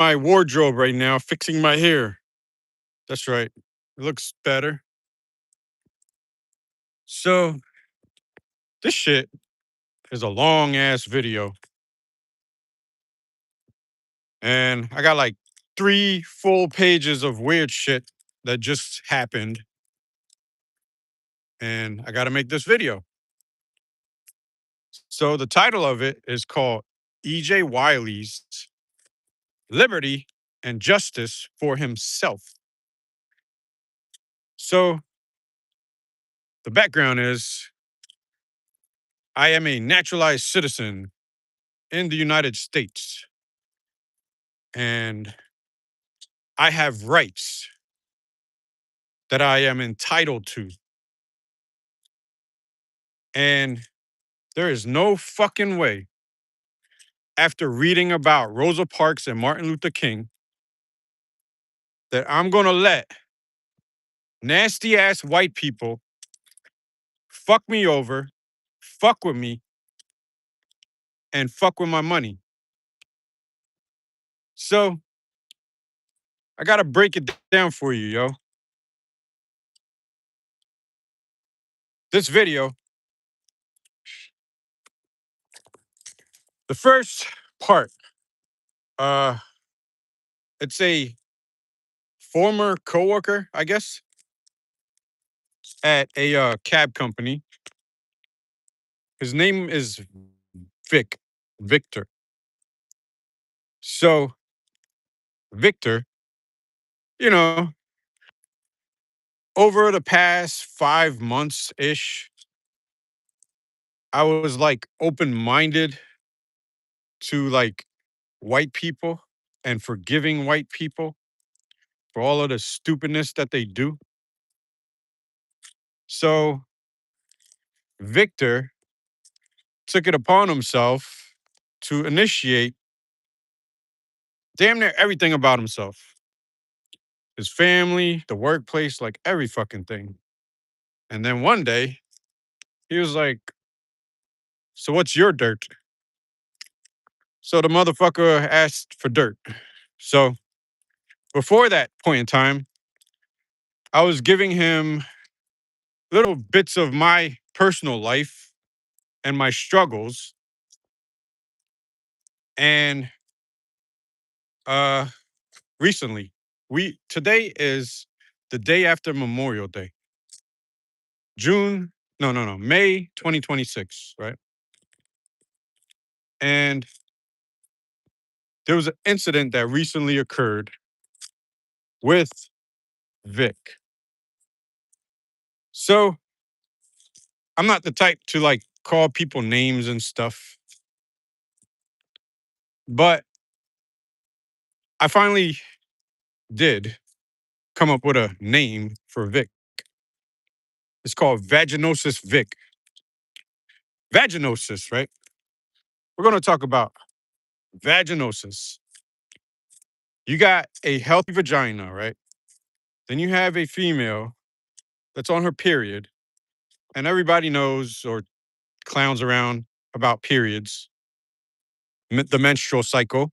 my wardrobe right now, fixing my hair. That's right. It looks better. So this shit is a long ass video. And I got like 3 full pages of weird shit that just happened. And I got to make this video. So the title of it is called EJ Wylie's Liberty and Justice for Himself. So the background is I am a naturalized citizen in the United States and I have rights that I am entitled to. And there is no fucking way, after reading about Rosa Parks and Martin Luther King, that I'm going to let nasty ass white people fuck me over, fuck with me, and fuck with my money. So I got to break it down for you, yo. This video, the first part, uh, it's a former coworker, I guess, at a cab company. His name is Victor. So Victor, you know, over the past 5 months ish, I was like open minded to like white people and forgiving white people for all of the stupidness that they do. So Victor took it upon himself to initiate damn near everything about himself, his family, the workplace, like every fucking thing. And then one day he was like, "So what's your dirt?" So the motherfucker asked for dirt. So before that point in time, I was giving him little bits of my personal life and my struggles. And uh recently, we today is the day after Memorial Day. June, no, May 2026, right? And there was an incident that recently occurred with Vic. So I'm not the type to like call people names and stuff, but I finally did come up with a name for Vic. It's called Vaginosis Vic. Vaginosis, right? We're going to talk about vaginosis. You got a healthy vagina, right? Then you have a female that's on her period, and everybody knows or clowns around about periods, the menstrual cycle,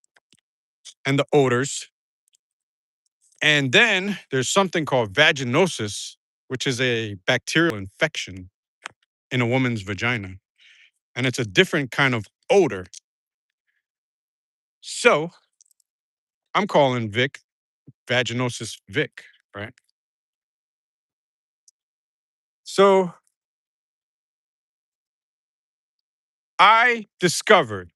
and the odors. And then there's something called vaginosis, which is a bacterial infection in a woman's vagina. And it's a different kind of odor. So I'm calling Vic Vaginosis Vic, right? So I discovered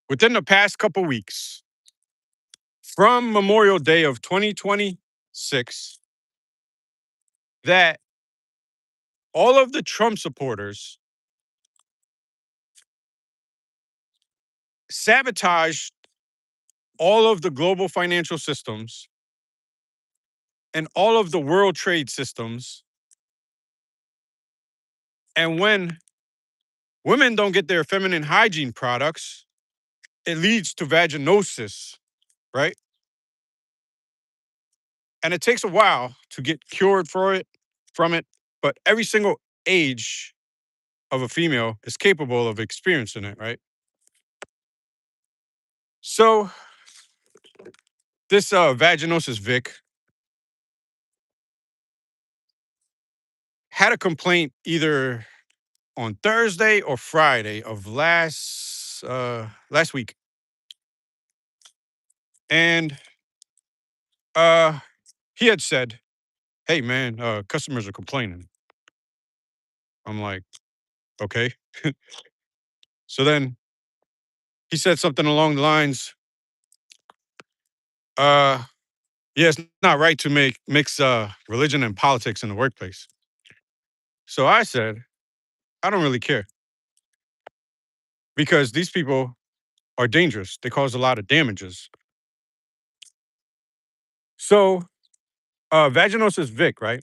within the past couple weeks, from Memorial Day of 2026, that all of the Trump supporters sabotaged all of the global financial systems and all of the world trade systems. And when women don't get their feminine hygiene products, it leads to vaginosis, right? And it takes a while to get cured from it, but every single age of a female is capable of experiencing it, right? So this vaginosis Vic had a complaint either on Thursday or Friday of last week. And uh he had said, "Hey man, customers are complaining." I'm like, "Okay." So then he said something along the lines, uh, "Yeah, it's not right to mix religion and politics in the workplace." So I said, "I don't really care because these people are dangerous. They cause a lot of damages." So vaginosis Vic, right?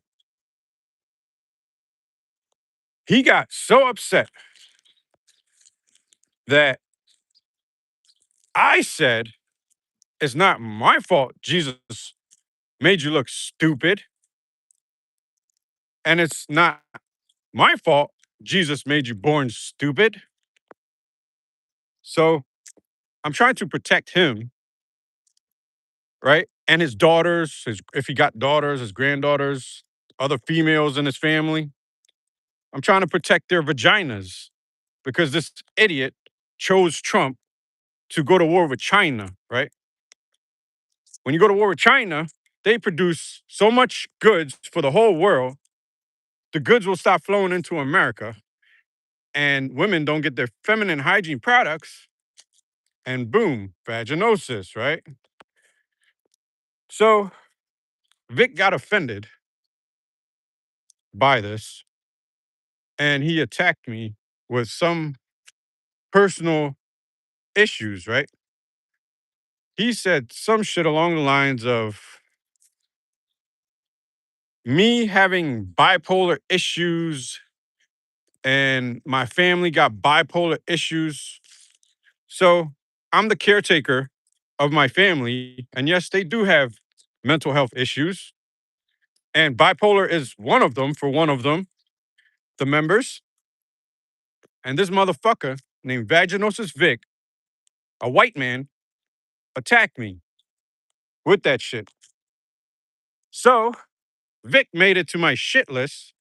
He got so upset that I said, "It's not my fault Jesus made you look stupid. And it's not my fault Jesus made you born stupid." So I'm trying to protect him, right? And his daughters, if he got daughters, his granddaughters, other females in his family. I'm trying to protect their vaginas because this idiot chose Trump to go to war with China, right? When you go to war with China, they produce so much goods for the whole world, the goods will stop flowing into America, and women don't get their feminine hygiene products, and boom, vaginosis, right? So Vic got offended by this and he attacked me with some personal issues, right? He said some shit along the lines of me having bipolar issues and my family got bipolar issues. So I'm the caretaker of my family. And yes, they do have mental health issues. And bipolar is one of them for one of them, the members. And this motherfucker named Vaginosis Vic, a white man, attacked me with that shit. So Vic made it to my shit list,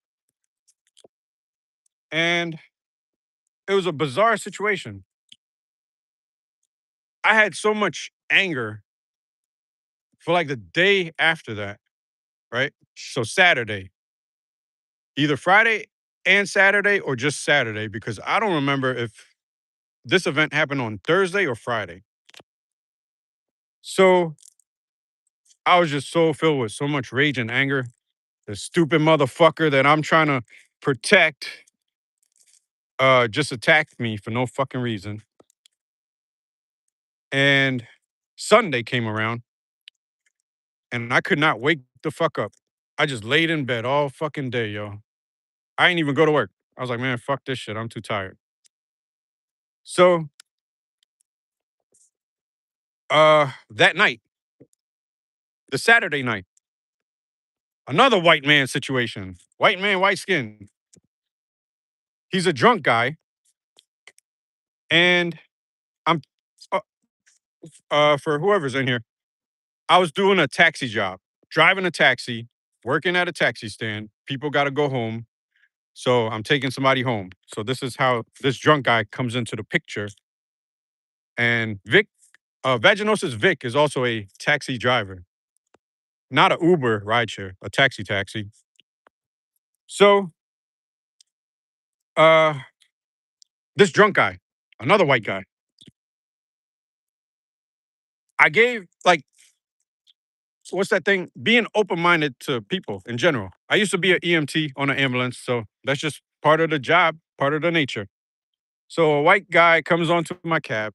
and it was a bizarre situation. I had so much anger for like the day after that, right? So Saturday, either Friday and Saturday or just Saturday, because I don't remember if this event happened on Thursday or Friday. So I was just so filled with so much rage and anger. The stupid motherfucker that I'm trying to protect just attacked me for no fucking reason. And Sunday came around and I could not wake the fuck up. I just laid in bed all fucking day, yo. I ain't even go to work. I was like, man, fuck this shit. I'm too tired. So that night, the Saturday night, another white man situation. White man, white skin. He's a drunk guy. And I'm uh, for whoever's in here, I was doing a taxi job, driving a taxi, working at a taxi stand. People gotta go home. So I'm taking somebody home. So this is how this drunk guy comes into the picture. And Vic, Vaginosis Vic is also a taxi driver, not an Uber rideshare, a taxi. So uh, this drunk guy, another white guy, I gave like, what's that thing? Being open minded to people in general. I used to be an EMT on an ambulance. So that's just part of the job, part of the nature. So a white guy comes onto my cab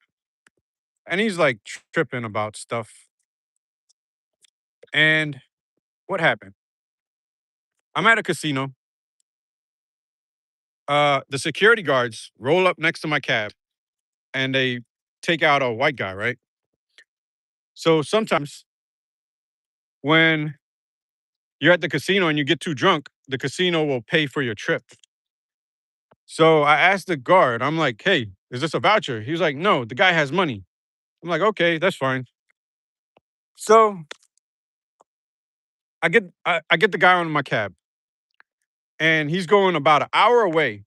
and he's like tripping about stuff. And what happened? I'm at a casino. The security guards roll up next to my cab and they take out a white guy, right? So sometimes when you're at the casino and you get too drunk, the casino will pay for your trip. So I asked the guard, I'm like, hey, is this a voucher? He was like, no, the guy has money. I'm like, okay, that's fine. So I get the guy on my cab, and he's going about an hour away.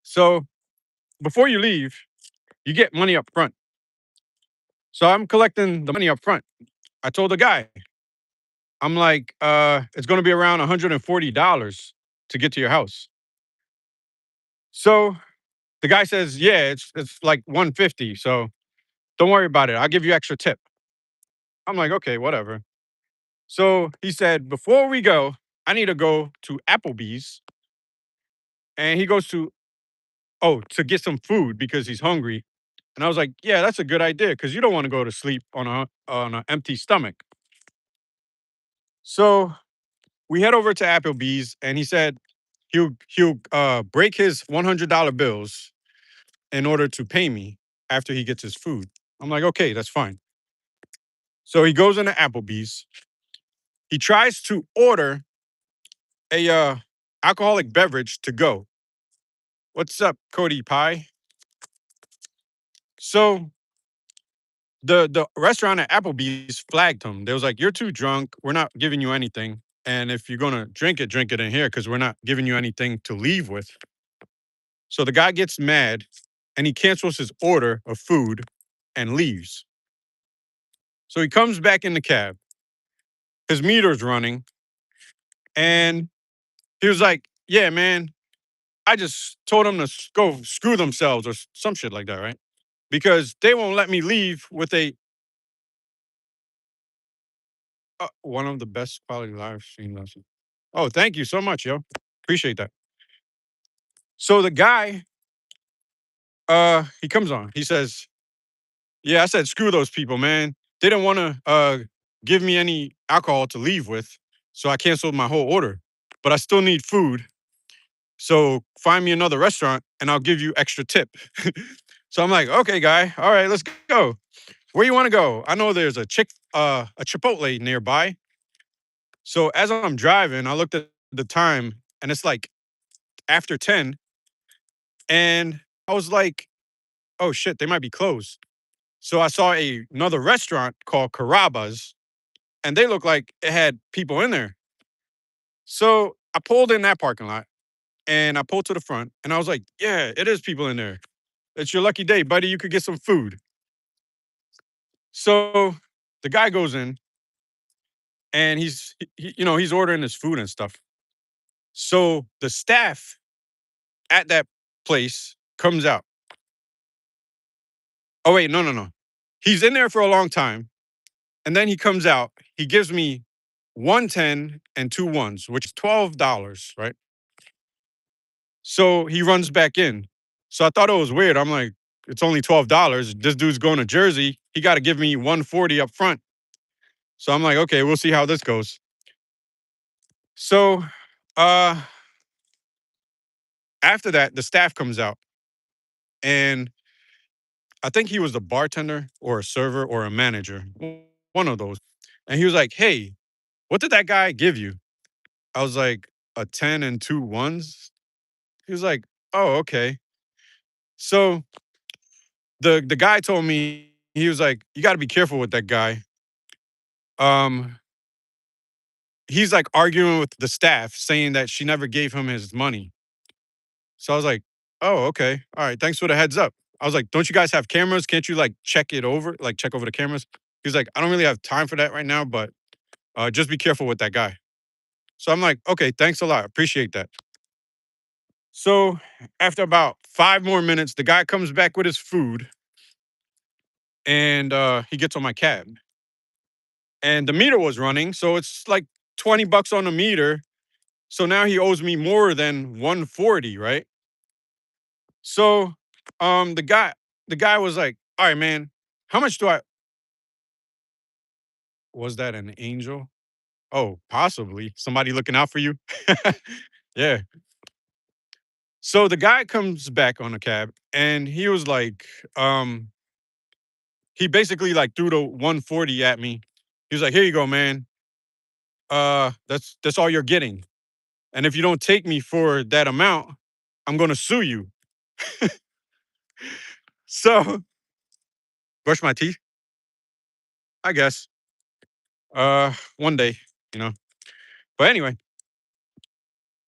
So before you leave, you get money up front. So I'm collecting the money up front. I told the guy, I'm like, it's gonna be around $140 to get to your house. So the guy says, yeah, it's like 150. So don't worry about it. I'll give you extra tip. I'm like, okay, whatever. So he said, before we go, I need to go to Applebee's. And he goes to, oh, to get some food because he's hungry. And I was like, yeah, that's a good idea because you don't want to go to sleep on an empty stomach. So we head over to Applebee's, and he said he'll break his $100 bills in order to pay me after he gets his food. I'm like, okay, that's fine. So he goes into Applebee's. He tries to order a alcoholic beverage to go. What's up, Cody Pie? So the restaurant at Applebee's flagged him. They was like, "You're too drunk. We're not giving you anything. And if you're gonna drink it in here because we're not giving you anything to leave with." So the guy gets mad and he cancels his order of food and leaves. So he comes back in the cab. His meter's running, and he was like, "Yeah, man, I just told them to go screw themselves or some shit like that, right? Because they won't let me leave with a one of the best quality live stream lessons." Oh, thank you so much, yo. Appreciate that. So the guy, he comes on. He says, "Yeah, I said screw those people, man. They didn't want to give me any alcohol to leave with, so I canceled my whole order. But I still need food, so find me another restaurant, and I'll give you extra tip." So I'm like, "Okay, guy. All right, let's go. Where you want to go? I know there's a Chipotle nearby." So as I'm driving, I looked at the time, and it's like after 10, and I was like, "Oh shit, they might be closed." So I saw another restaurant called Carrabba's, and they looked like it had people in there. So I pulled in that parking lot, and I pulled to the front, and I was like, "Yeah, it is people in there. It's your lucky day, buddy. You could get some food." So the guy goes in, and he's ordering his food and stuff. So the staff at that place comes out. Oh wait, no, no, no. He's in there for a long time, and then he comes out. He gives me 110 and two ones, which is $12, right? So he runs back in. So I thought it was weird. I'm like, it's only $12. This dude's going to Jersey. He got to give me 140 up front. So I'm like, okay, we'll see how this goes. So uh after that, the staff comes out, and I think he was the bartender or a server or a manager, one of those. And he was like, "Hey, what did that guy give you?" I was like, "A 10 and two ones." He was like, "Oh, okay." So the guy told me, he was like, "You got to be careful with that guy. Um, he's like arguing with the staff, saying that she never gave him his money." So I was like, "Oh, okay, all right. Thanks for the heads up." I was like, "Don't you guys have cameras? Can't you like check it over, like check over the cameras?" He's like, "I don't really have time for that right now, but just be careful with that guy." So I'm like, "Okay, thanks a lot. Appreciate that." So after about 5 more minutes, the guy comes back with his food, and he gets on my cab, and the meter was running, so it's like $20 on the meter. So now he owes me more than 140, right? So um the guy the guy was like, "All right, man, how much do I was that an angel? Oh, possibly. Somebody looking out for you." Yeah. So the guy comes back on the cab, and he was like, he basically like threw the 140 at me. He was like, "Here you go, man. That's all you're getting. And if you don't take me for that amount, I'm gonna sue you." So brush my teeth, I guess. One day, you know. But anyway,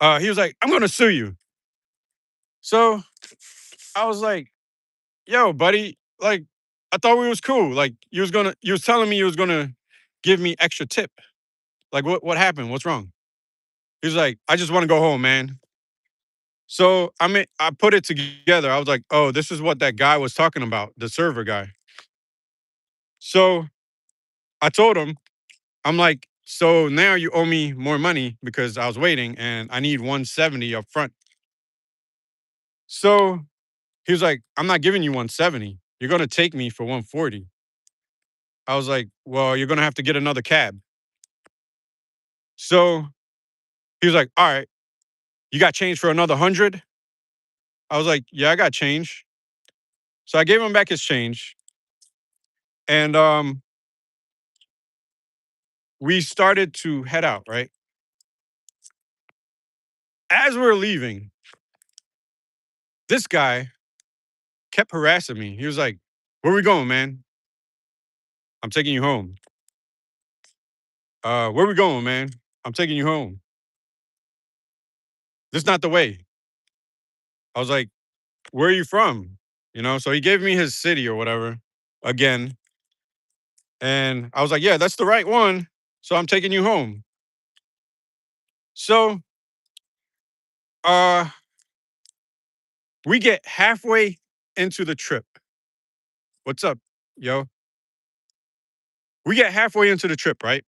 he was like, "I'm gonna sue you." So I was like, "Yo, buddy, like, I thought we was cool. Like, you was telling me you was gonna give me extra tip. Like, what happened? What's wrong?" He was like, "I just want to go home, man." So I put it together. I was like, "Oh, this is what that guy was talking about, the server guy." So I told him, I'm like, "So now you owe me more money because I was waiting and I need 170 up front." So he was like, "I'm not giving you 170. You're gonna take me for 140." I was like, "Well, you're gonna have to get another cab." So he was like, "All right, you got change for another 100?" I was like, "Yeah, I got change." So I gave him back his change, and we started to head out. Right as we were leaving, this guy kept harassing me. He was like, "Where we going, man? I'm taking you home." Where we going, man? I'm taking you home. This not the way. I was like, "Where are you from?" So he gave me his city or whatever again. And I was like, "Yeah, that's the right one. So I'm taking you home." So uh we get halfway into the trip. What's up, yo? We get halfway into the trip, right?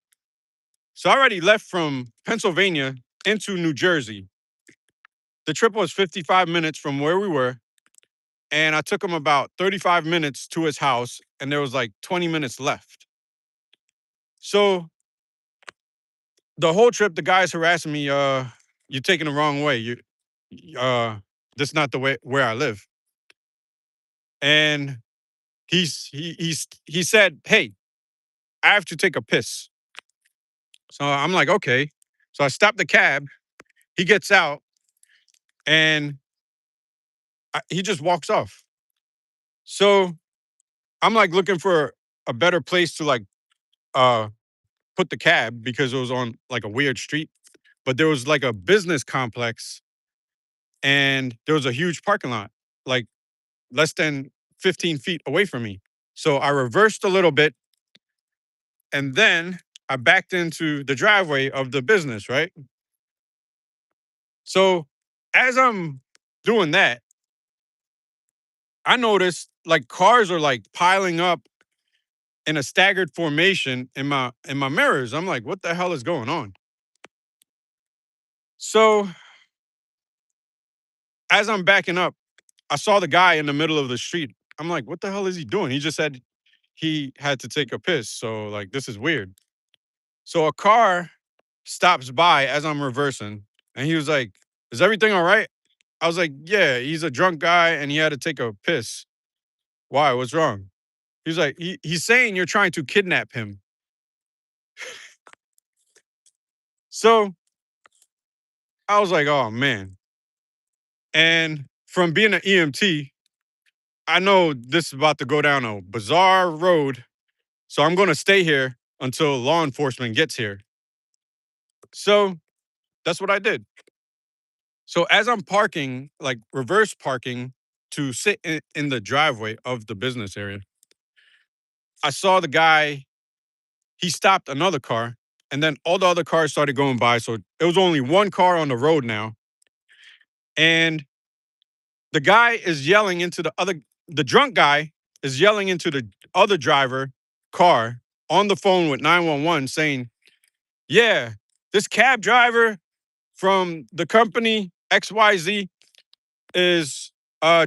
So I already left from Pennsylvania into New Jersey. The trip was 55 minutes from where we were, and I took him about 35 minutes to his house, and there was like 20 minutes left. So the whole trip, the guy's harassing me. You're taking the wrong way. Uh, this not the way where I live. And he said, "Hey, I have to take a piss." So I'm like, "Okay." So I stop the cab. He gets out, and he just walks off. So I'm like looking for a better place to like uh put the cab because it was on like a weird street. But there was like a business complex and there was a huge parking lot, like less than 15 feet away from me. So I reversed a little bit and then I backed into the driveway of the business, right? So as I'm doing that, I noticed like cars are like piling up in a staggered formation in my mirrors. I'm like, what the hell is going on? So as I'm backing up, I saw the guy in the middle of the street. I'm like, what the hell is he doing? He just said he had to take a piss. So like this is weird. So a car stops by as I'm reversing and he was like, "Is everything all right?" I was like, "Yeah, he's a drunk guy and he had to take a piss." "Why? What's wrong?" He's like, he's saying you're trying to kidnap him. So I was like, "Oh man." And from being an EMT, I know this is about to go down a bizarre road. So I'm going to stay here until law enforcement gets here. So that's what I did. So as I'm parking, like reverse parking to sit in the driveway of the business area, I saw the guy, he stopped another car and then all the other cars started going by. So it was only one car on the road now. And the guy is yelling into the drunk guy is yelling into the other driver car on the phone with 911 saying, "Yeah, this cab driver from the company XYZ is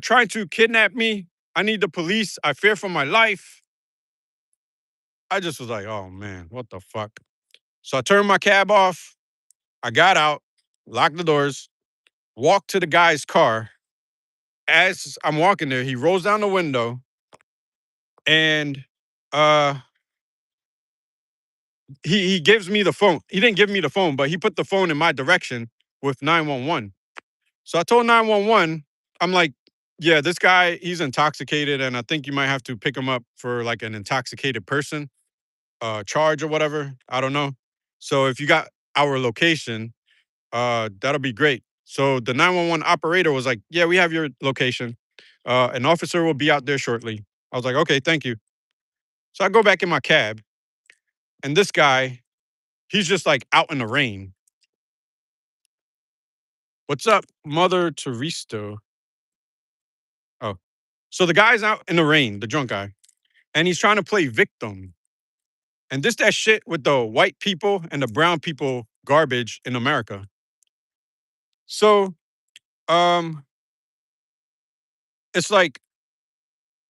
trying to kidnap me. I need the police. I fear for my life." I just was like, "Oh man, what the fuck?" So I turned my cab off. I got out, locked the doors, walked to the guy's car. As I'm walking there, he rolls down the window and uh he gives me the phone. He didn't give me the phone, but he put the phone in my direction with 911. So I told 911, I'm like, Yeah, this guy, he's intoxicated, and I think you might have to pick him up for like an intoxicated person charge or whatever. I don't know. So if you got our location, that'll be great. So the 911 operator was like, "Yeah, we have your location. An officer will be out there shortly." I was like, "Okay, thank you." So I go back in my cab, and this guy, he's just like out in the rain. "What's up, Mother Teresa?" Oh, so the guy's out in the rain, the drunk guy, and he's trying to play victim. And this that shit with the white people and the brown people garbage in America. So, um, it's like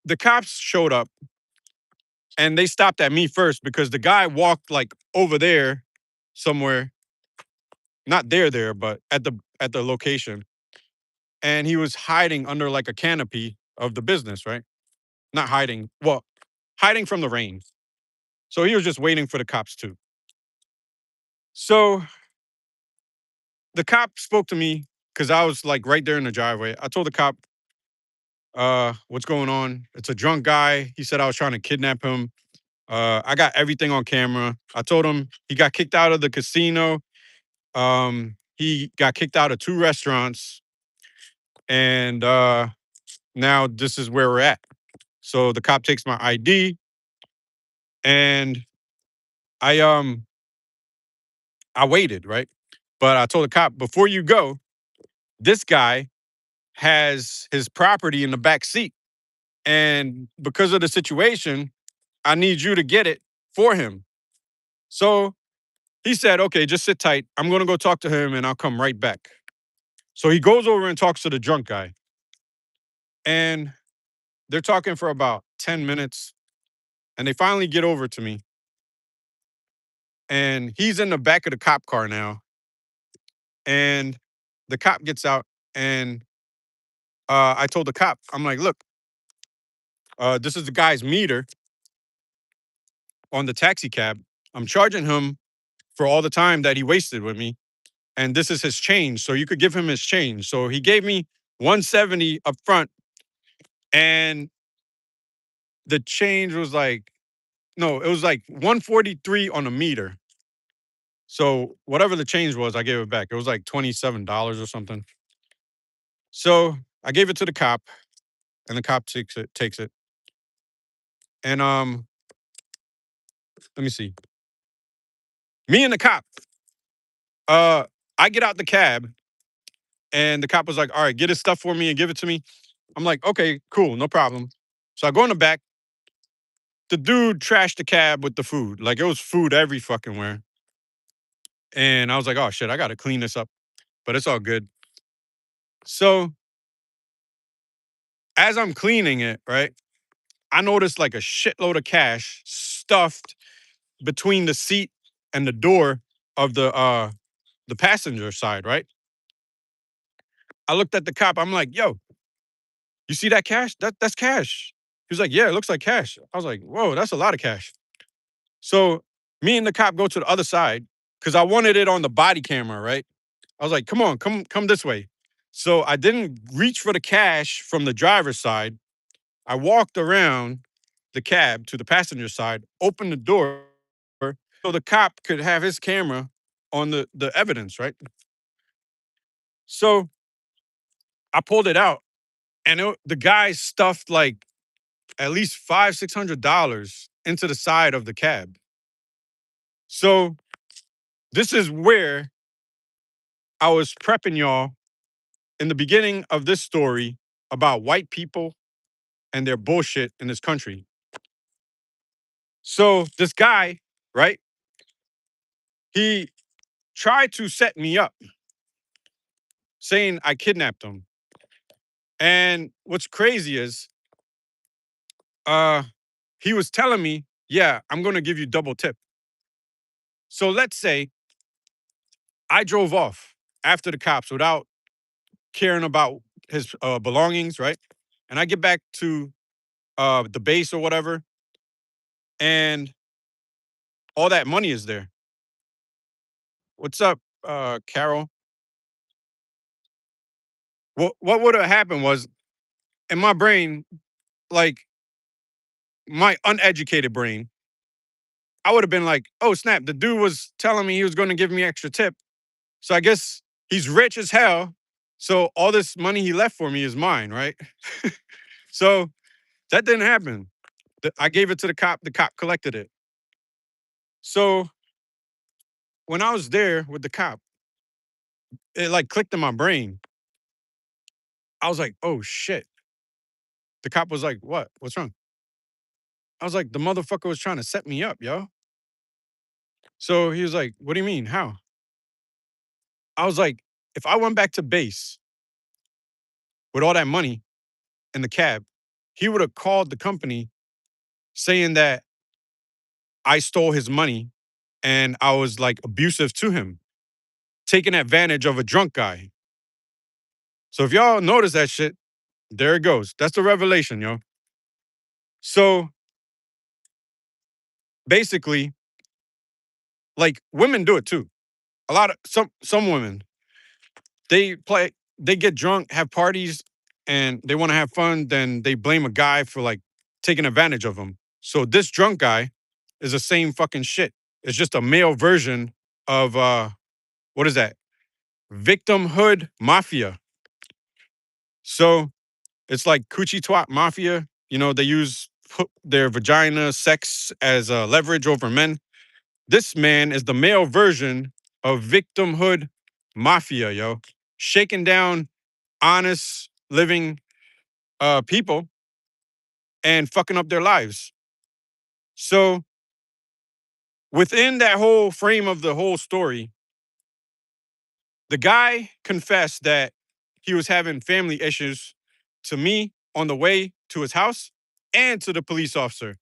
the cops showed up and they stopped at me first because the guy walked like over there somewhere, not there, but at the location. And he was hiding under like a canopy of the business, right? Not hiding, well, hiding from the rain. So he was just waiting for the cops too. So the cop spoke to me because I was like right there in the driveway. I told the cop, what's going on? It's a drunk guy. He said I was trying to kidnap him. I got everything on camera. I told him he got kicked out of the casino. He got kicked out of two restaurants, and now this is where we're at. So the cop takes my ID, and I um I waited, right? But I told the cop before you go, this guy has his property in the back seat, and because of the situation, I need you to get it for him. So he said, okay, just sit tight. I'm going to go talk to him and I'll come right back. So he goes over and talks to the drunk guy. And they're talking for about 10 minutes. And they finally get over to me. And he's in the back of the cop car now. And the cop gets out. And I told the cop, I'm like, look, this is the guy's meter on the taxi cab. I'm charging him for all the time that he wasted with me. And this is his change. So you could give him his change. So he gave me 170 up front. And the change was like, no, it was like 143 on a meter. So whatever the change was, I gave it back. It was like $27 or something. So I gave it to the cop, and the cop takes it. And let me see. Me and the cop, uh, I get out the cab, and the cop was like, "All right, get his stuff for me and give it to me." I'm like, "Okay, cool, no problem." So I go in the back. The dude trashed the cab with the food. Like it was food every fucking where. And I was like, "Oh shit, I got to clean this up." But it's all good. So as I'm cleaning it, right, I noticed like a shitload of cash stuffed between the seat and the door of the passenger side, right? I looked at the cop. I'm like, "Yo, you see that cash? That's cash." He was like, "Yeah, it looks like cash." I was like, "Whoa, that's a lot of cash." So me and the cop go to the other side because I wanted it on the body camera, right? I was like, "Come on, come this way." So I didn't reach for the cash from the driver's side. I walked around the cab to the passenger side, opened the door so the cop could have his camera on the evidence, right? So I pulled it out, and the guy stuffed like at least $600 into the side of the cab. So this is where I was prepping y'all in the beginning of this story about white people and their bullshit in this country. So this guy, right? He tried to set me up, saying I kidnapped him. And what's crazy is, uh, he was telling me, "Yeah, I'm gonna give you double tip." So let's say I drove off after the cops without caring about his belongings, right? And I get back to the base or whatever, and all that money is there. What's up, Carol? What would have happened was in my brain, like my uneducated brain, I would have been like, oh snap, the dude was telling me he was going to give me extra tip. So I guess he's rich as hell. So all this money he left for me is mine, right? So that didn't happen. I gave it to the cop. The cop collected it. So when I was there with the cop, it like clicked in my brain. I was like, oh shit. The cop was like, what? What's wrong? I was like, the motherfucker was trying to set me up, yo. So he was like, what do you mean? How? I was like, if I went back to base with all that money in the cab, he would have called the company saying that I stole his money and I was like abusive to him, taking advantage of a drunk guy. So if y'all notice that shit, there it goes. That's the revelation, yo. So basically, like women do it too. A lot of some women, they play, they get drunk, have parties, and they want to have fun, then they blame a guy for like taking advantage of them. So this drunk guy is the same fucking shit. It's just a male version of what is that? Victimhood mafia. So it's like coochie twat mafia. You know, they use their vagina sex as leverage over men. This man is the male version of victimhood mafia, yo. Shaking down honest living people and fucking up their lives. So within that whole frame of the whole story, the guy confessed that he was having family issues to me on the way to his house and to the police officer.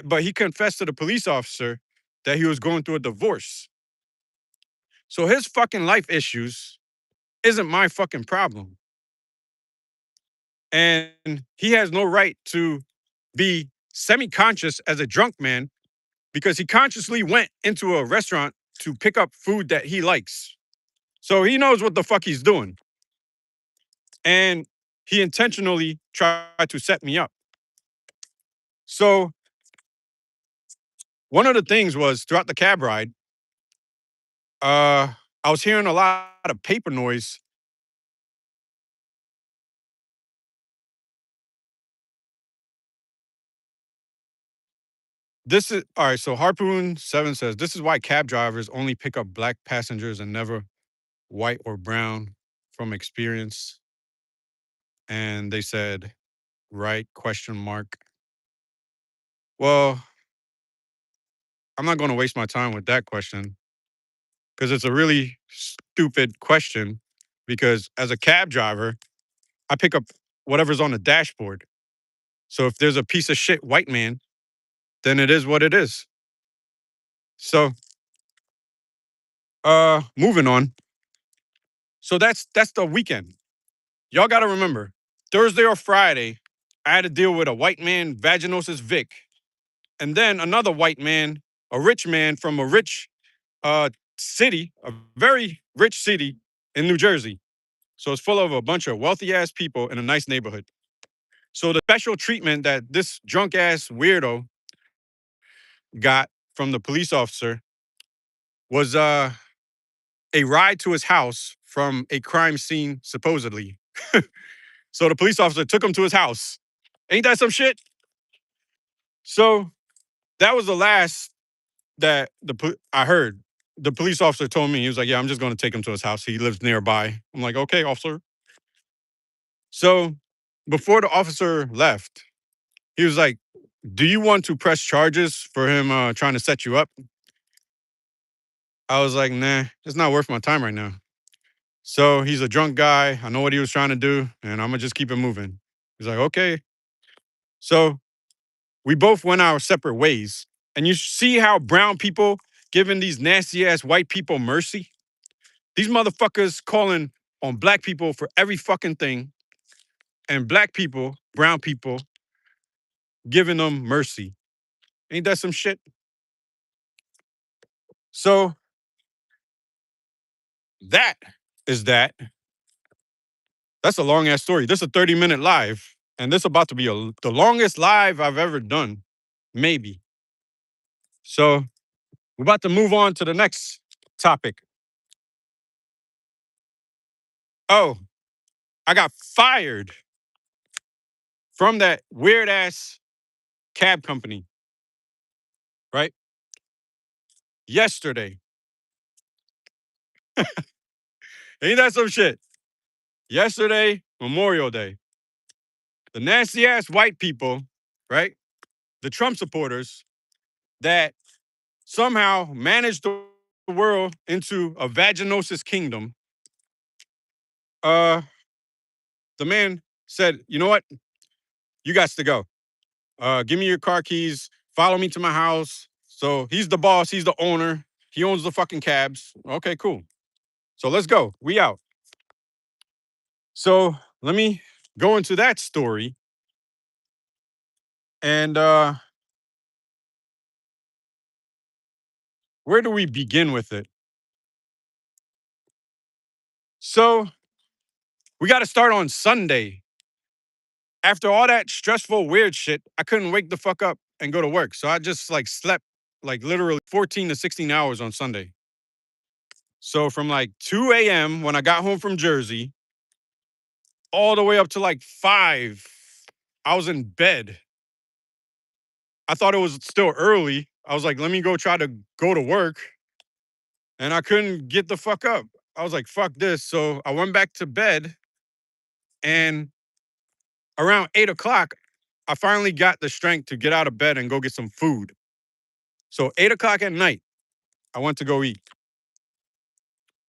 But he confessed to the police officer that he was going through a divorce. So his fucking life issues isn't my fucking problem. And he has no right to be semi conscious as a drunk man because he consciously went into a restaurant to pick up food that he likes. So he knows what the fuck he's doing. And he intentionally tried to set me up. So one of the things was throughout the cab ride, I was hearing a lot of paper noise. This is all right. So Harpoon 7 says this is why cab drivers only pick up black passengers and never white or brown from experience. And they said, right? Question mark. Well, I'm not going to waste my time with that question because it's a really stupid question. Because as a cab driver, I pick up whatever's on the dashboard. So if there's a piece of shit white man, then it is what it is. So, moving on. So that's the weekend. Y'all got to remember, Thursday or Friday, I had to deal with a white man, vaginosis Vic, and then another white man, a rich man from a rich uh, city, a very rich city in New Jersey. So it's full of a bunch of wealthy ass people in a nice neighborhood. So the special treatment that this drunk ass weirdo got from the police officer was a ride to his house from a crime scene, supposedly. So the police officer took him to his house. Ain't that some shit? So that was the last that I heard. The police officer told me, he was like, yeah, I'm just going to take him to his house. He lives nearby. I'm like, okay, officer. So before the officer left, he was like, do you want to press charges for him trying to set you up? I was like, nah, it's not worth my time right now. So he's a drunk guy. I know what he was trying to do, and I'm going to just keep it moving. He's like, okay. So we both went our separate ways. And you see how brown people giving these nasty ass white people mercy? These motherfuckers calling on black people for every fucking thing, and black people, brown people, giving them mercy. Ain't that some shit? So that is that. That's a long ass story. This is a 30-minute live, and this about to be the longest live I've ever done, maybe. So we're about to move on to the next topic. Oh, I got fired from that weird ass cab company, right? Yesterday. Ain't that some shit? Yesterday, Memorial Day. The nasty ass white people, right? The Trump supporters that somehow managed the world into a vaginosis kingdom. Uh, the man said, "You know what? You got to go. Give me your car keys. Follow me to my house." So he's the boss. He's the owner. He owns the fucking cabs. Okay, cool. So let's go. We out. So let me go into that story. And where do we begin with it? So we got to start on Sunday. After all that stressful, weird shit, I couldn't wake the fuck up and go to work. So I just like slept like literally 14 to 16 hours on Sunday. So from like 2 a.m. when I got home from Jersey, all the way up to like 5, I was in bed. I thought it was still early. I was like, let me go try to go to work. And I couldn't get the fuck up. I was like, fuck this. So I went back to bed. And around 8 o'clock, I finally got the strength to get out of bed and go get some food. So 8 o'clock at night, I went to go eat.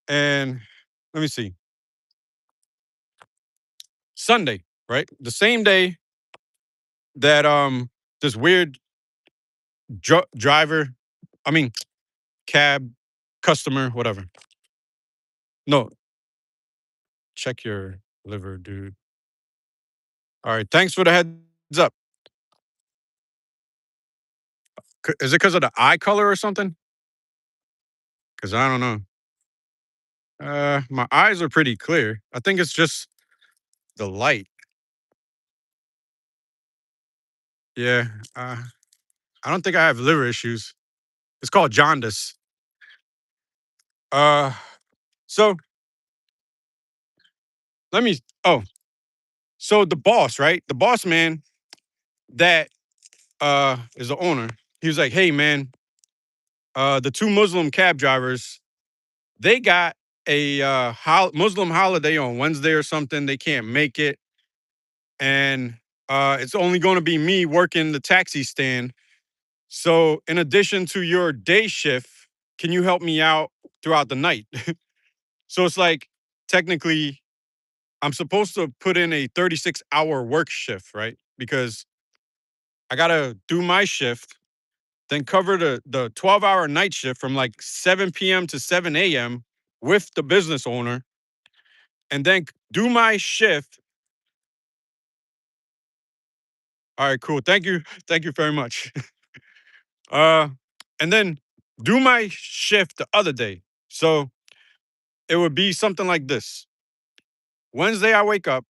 And let me see. Sunday, right? The same day that this weird driver, I mean cab customer, whatever. No, check your liver, dude. All right, thanks for the heads up. Is it because of the eye color or something? Because I don't know. My eyes are pretty clear. I think it's just the light. Yeah. I don't think I have liver issues. It's called jaundice. Uh, so let me. Oh, so the boss, right? The boss man that is the owner. He was like, "Hey, man, the two Muslim cab drivers, they got a Muslim holiday on Wednesday or something. They can't make it, and it's only going to be me working the taxi stand. So, in addition to your day shift, can you help me out throughout the night?" So it's like technically I'm supposed to put in a 36-hour work shift, right? Because I gotta do my shift, then cover the 12-hour night shift from like 7 p.m. to 7 a.m. with the business owner, and then do my shift. All right, cool. Thank you. Thank you very much. uh, and then do my shift the other day. So it would be something like this. Wednesday, I wake up,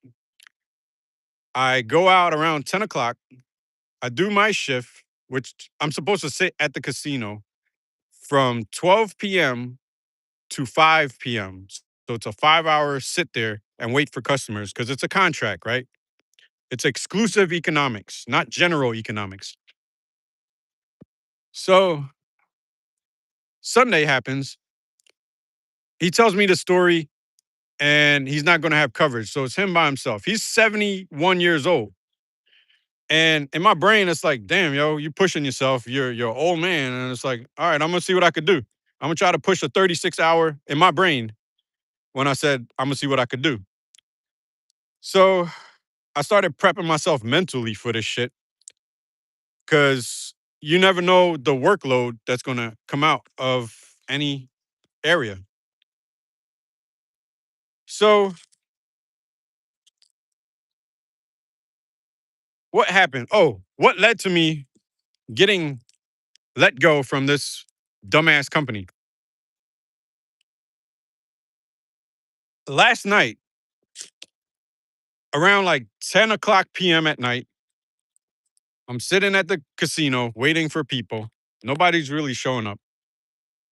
I go out around 10 o'clock, I do my shift, which I'm supposed to sit at the casino from 12 p.m. to 5 p.m. So it's a 5 hour sit there and wait for customers because it's a contract, right? It's exclusive economics, not general economics. So Sunday happens. He tells me the story and he's not going to have coverage. So it's him by himself. He's 71 years old. And in my brain, it's like, damn, yo, you pushing yourself. You're an old man. And it's like, all right, I'm gonna see what I could do. I'm gonna try to push a 36-hour in my brain when I said I'm gonna see what I could do. So I started prepping myself mentally for this shit because you never know the workload that's gonna come out of any area. So what happened? Oh, what led to me getting let go from this dumbass company? Last night, Around like 10 o'clock p.m. at night, I'm sitting at the casino waiting for people. Nobody's really showing up.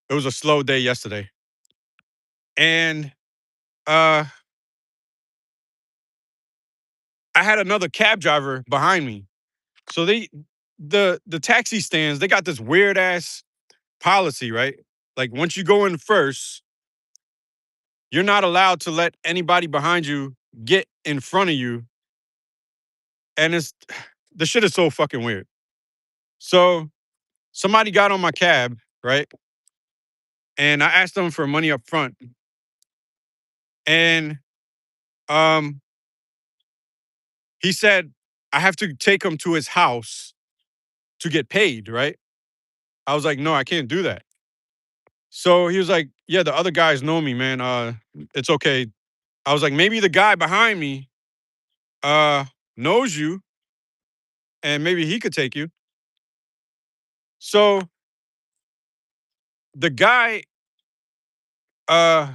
It was a slow day yesterday. And uh I had another cab driver behind me. So the taxi stands, they got this weird ass policy, right? Like once you go in first, you're not allowed to let anybody behind you get in front of you. And it's the shit is so fucking weird. So somebody got on my cab, right? And I asked them for money up front. And um he said I have to take him to his house to get paid, right? I was like, no, I can't do that. So he was like, yeah, the other guys know me, man. It's okay. I was like, maybe the guy behind me uh knows you and maybe he could take you. So the guy uh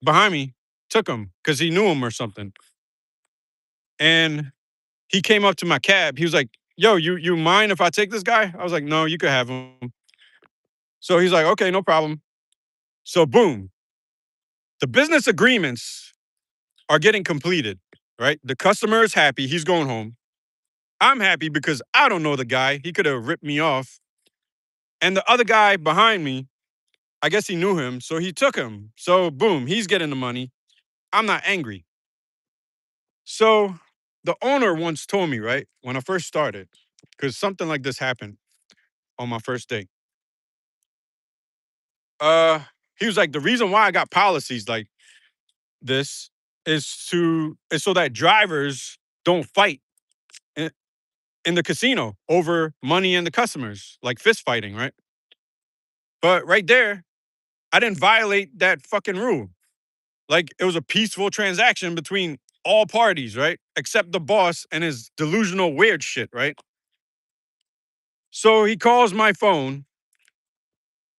behind me took him because he knew him or something. And he came up to my cab. He was like, yo, you mind if I take this guy? I was like, no, you could have him. So he's like, okay, no problem. So boom, the business agreements are getting completed, right? The customer is happy. He's going home. I'm happy because I don't know the guy. He could have ripped me off. And the other guy behind me, I guess he knew him. So he took him. So boom, he's getting the money. I'm not angry. So the owner once told me, right, when I first started, because something like this happened on my first day. Uh, he was like, the reason why I got policies like this is so that drivers don't fight in, in the casino over money and the customers, like fist fighting, right? But right there, I didn't violate that fucking rule. Like it was a peaceful transaction between all parties, right? Except the boss and his delusional weird shit, right? So he calls my phone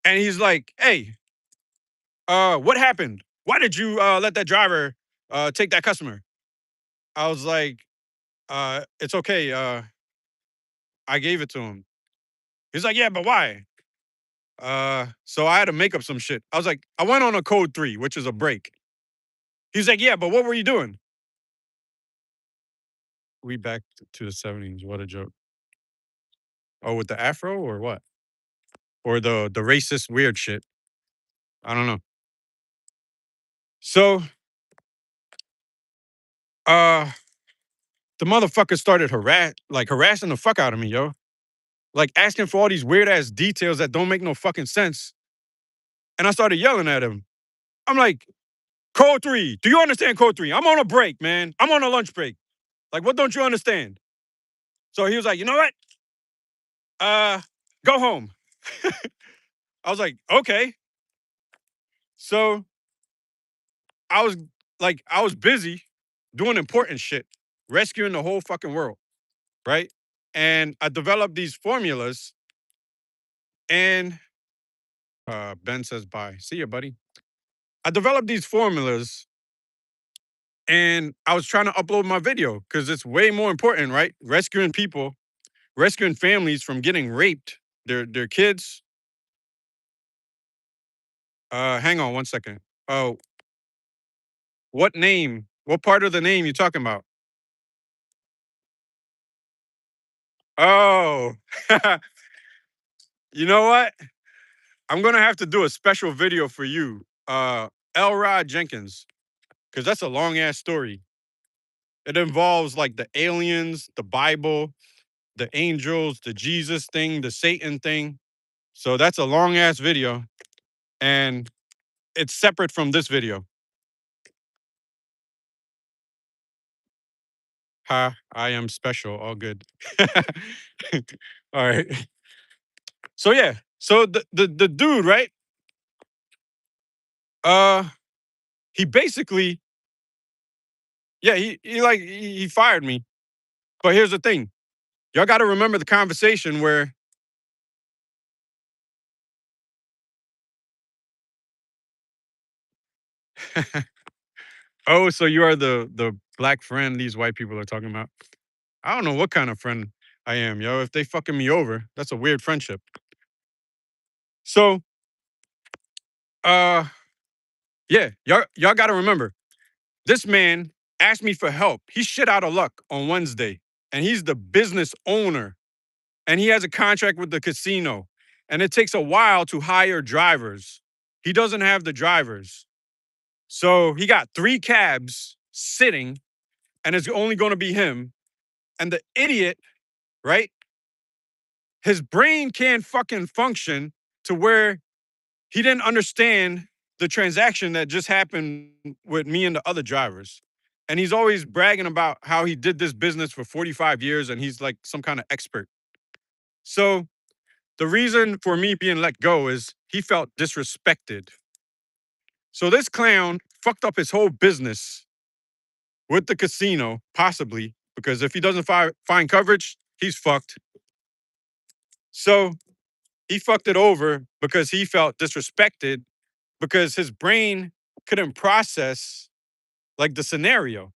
and he's like, "Hey, what happened? Why did you let that driver take that customer?" I was like, it's okay. I gave it to him." He's like, "Yeah, but why?" So I had to make up some shit. I was like, "I went on a code 3, which is a break." He's like, "Yeah, but what were you doing?" We back to the 70s. What a joke. Oh, with the afro or what? Or the racist weird shit. I don't know. So, uh, the motherfucker started harassing the fuck out of me, yo. Like asking for all these weird ass details that don't make no fucking sense. And I started yelling at him. I'm like, code 3. Do you understand code 3? I'm on a break, man. I'm on a lunch break. Like, what don't you understand? So he was like, you know what? Uh, go home. I was like, okay. So I was busy doing important shit, rescuing the whole fucking world, right? And I developed these formulas and Ben says bye. See ya, buddy. I developed these formulas and I was trying to upload my video because it's way more important, right? Rescuing people, rescuing families from getting raped, their kids. Hang on one second. Oh, what name? What part of the name you talking about? Oh, you know what? I'm gonna have to do a special video for you, Elrod Jenkins, because that's a long ass story. It involves like the aliens, the Bible, the angels, the Jesus thing, the Satan thing. So that's a long ass video, and it's separate from this video. Ha! I am special. All good. All right. So yeah. So the dude, right? Uh, he basically, yeah, he fired me. But here's the thing. Y'all got to remember the conversation where Oh, so you are the black friend these white people are talking about? I don't know what kind of friend I am, yo. If they fucking me over, that's a weird friendship. So, uh, yeah, y'all got to remember, this man asked me for help. He's shit out of luck on Wednesday, and he's the business owner, and he has a contract with the casino, and it takes a while to hire drivers. He doesn't have the drivers, so he got 3 cabs sitting, and it's only going to be him. And the idiot, right? His brain can't fucking function to where he didn't understand the transaction that just happened with me and the other drivers. And he's always bragging about how he did this business for 45 years and he's like some kind of expert. So the reason for me being let go is he felt disrespected. So this clown fucked up his whole business with the casino, possibly, because if he doesn't find coverage, he's fucked. So he fucked it over because he felt disrespected because his brain couldn't process like the scenario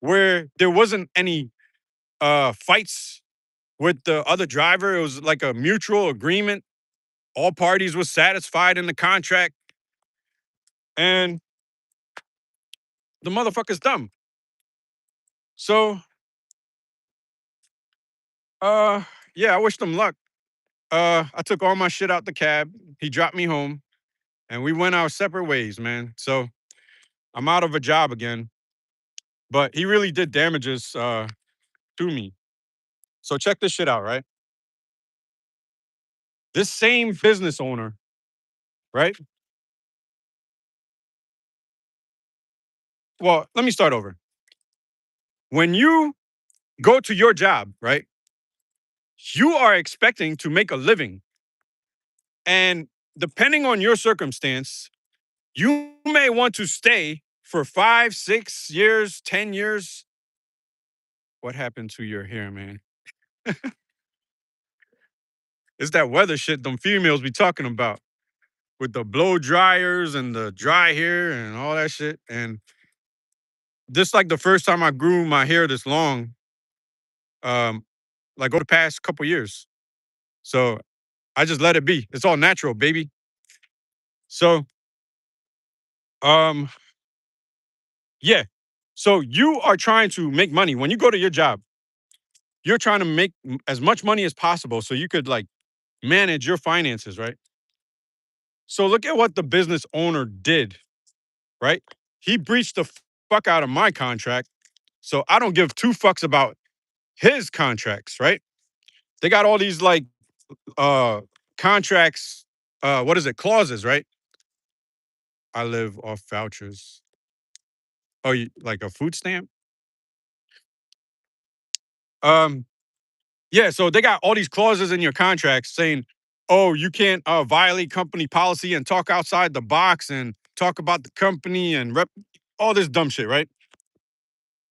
where there wasn't any fights with the other driver. It was like a mutual agreement. All parties were satisfied in the contract, and the motherfucker's dumb. So, uh, yeah, I wish him luck. I took all my shit out the cab. He dropped me home, and we went our separate ways, man. So I'm out of a job again. But he really did damages to me. So check this shit out, right? This same business owner, right? Well, let me start over. When you go to your job, right? You are expecting to make a living. And depending on your circumstance, you may want to stay for 5, 6 years, 10 years. What happened to your hair, man? It's that weather shit them females be talking about with the blow dryers and the dry hair and all that shit. And this like the first time I grew my hair this long, like over the past couple years. So I just let it be. It's all natural, baby. So, um, yeah. So you are trying to make money. When you go to your job, you're trying to make as much money as possible so you could like manage your finances, right? So look at what the business owner did, right? He breached the fuck out of my contract. So I don't give 2 fucks about his contracts, right? They got all these like uh contracts, what is it, clauses, right? I live off vouchers. Oh, you, like a food stamp? Um, yeah, so they got all these clauses in your contracts saying, oh, you can't violate company policy and talk outside the box and talk about the company and rep all this dumb shit, right?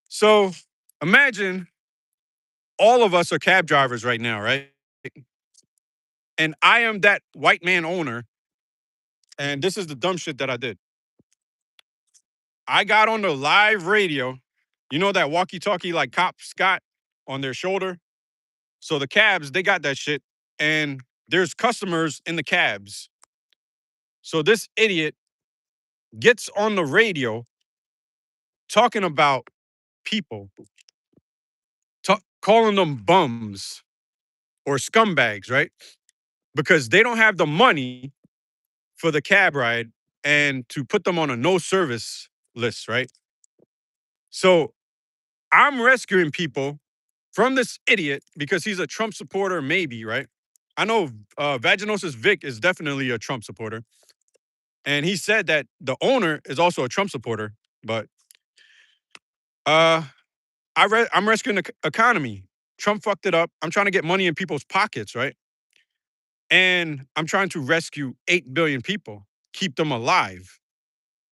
So imagine all of us are cab drivers right now, right? And I am that white man owner, and this is the dumb shit that I did. I got on the live radio, you know that walkie-talkie like cops got on their shoulder? So the cabs, they got that shit, and there's customers in the cabs. So this idiot gets on the radio talking about people, calling them bums or scumbags, right? Because they don't have the money for the cab ride and to put them on a no service list, right? So I'm rescuing people from this idiot because he's a Trump supporter, maybe, right? I know Vaginosis Vic is definitely a Trump supporter. And he said that the owner is also a Trump supporter, but uh, I'm rescuing the economy. Trump fucked it up. I'm trying to get money in people's pockets, right? And I'm trying to rescue 8 billion people, keep them alive.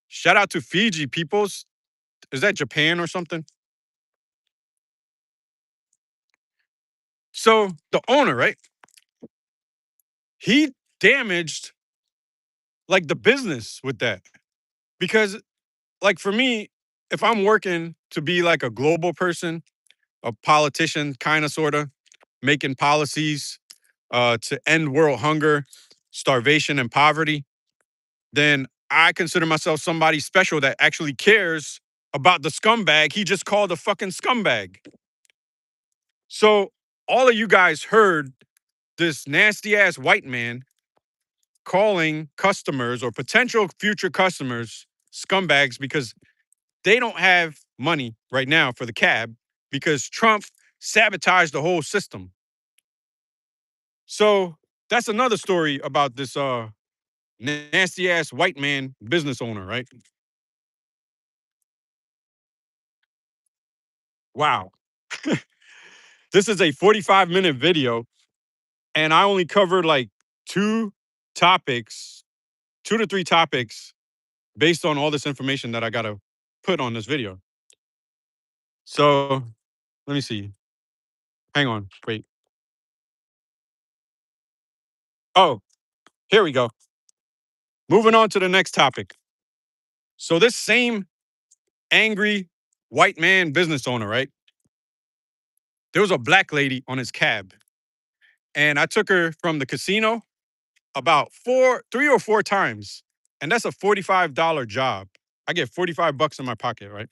Shout out to Fiji peoples. Is that Japan or something? So the owner, right? He damaged like the business with that because, like, for me, if I'm working to be like a global person, a politician, kind of, sort of, making policies to end world hunger, starvation, and poverty, then I consider myself somebody special that actually cares about the scumbag he just called a fucking scumbag. So all of you guys heard this nasty ass white man calling customers or potential future customers scumbags because they don't have money right now for the cab because Trump sabotaged the whole system. So that's another story about this nasty ass white man business owner, right? Wow. This is a 45-minute video, and I only covered like two topics, two to three topics based on all this information that I got to put on this video. So let me see. Hang on. Wait. Oh, here we go. Moving on to the next topic. So this same angry white man business owner, right? There was a black lady on his cab, and I took her from the casino about three or four times, and that's a $45 job. I get 45 bucks in my pocket, right?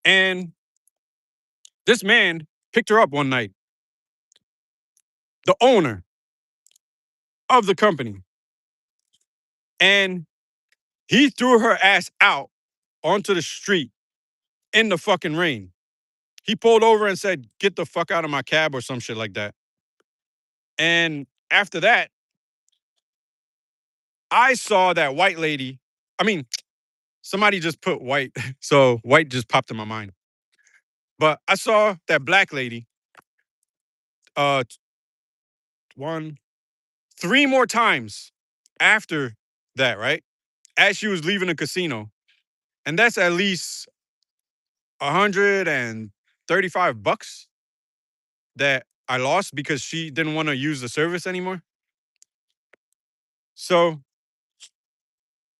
And this man picked her up one night, the owner of the company, and he threw her ass out onto the street in the fucking rain. He pulled over and said, "Get the fuck out of my cab," or some shit like that. And after that, I saw that white lady. I mean, somebody just put white, so white just popped in my mind. But I saw that black lady uh one, three more times after that, right? As she was leaving the casino. And that's at least 135 bucks that I lost because she didn't want to use the service anymore. So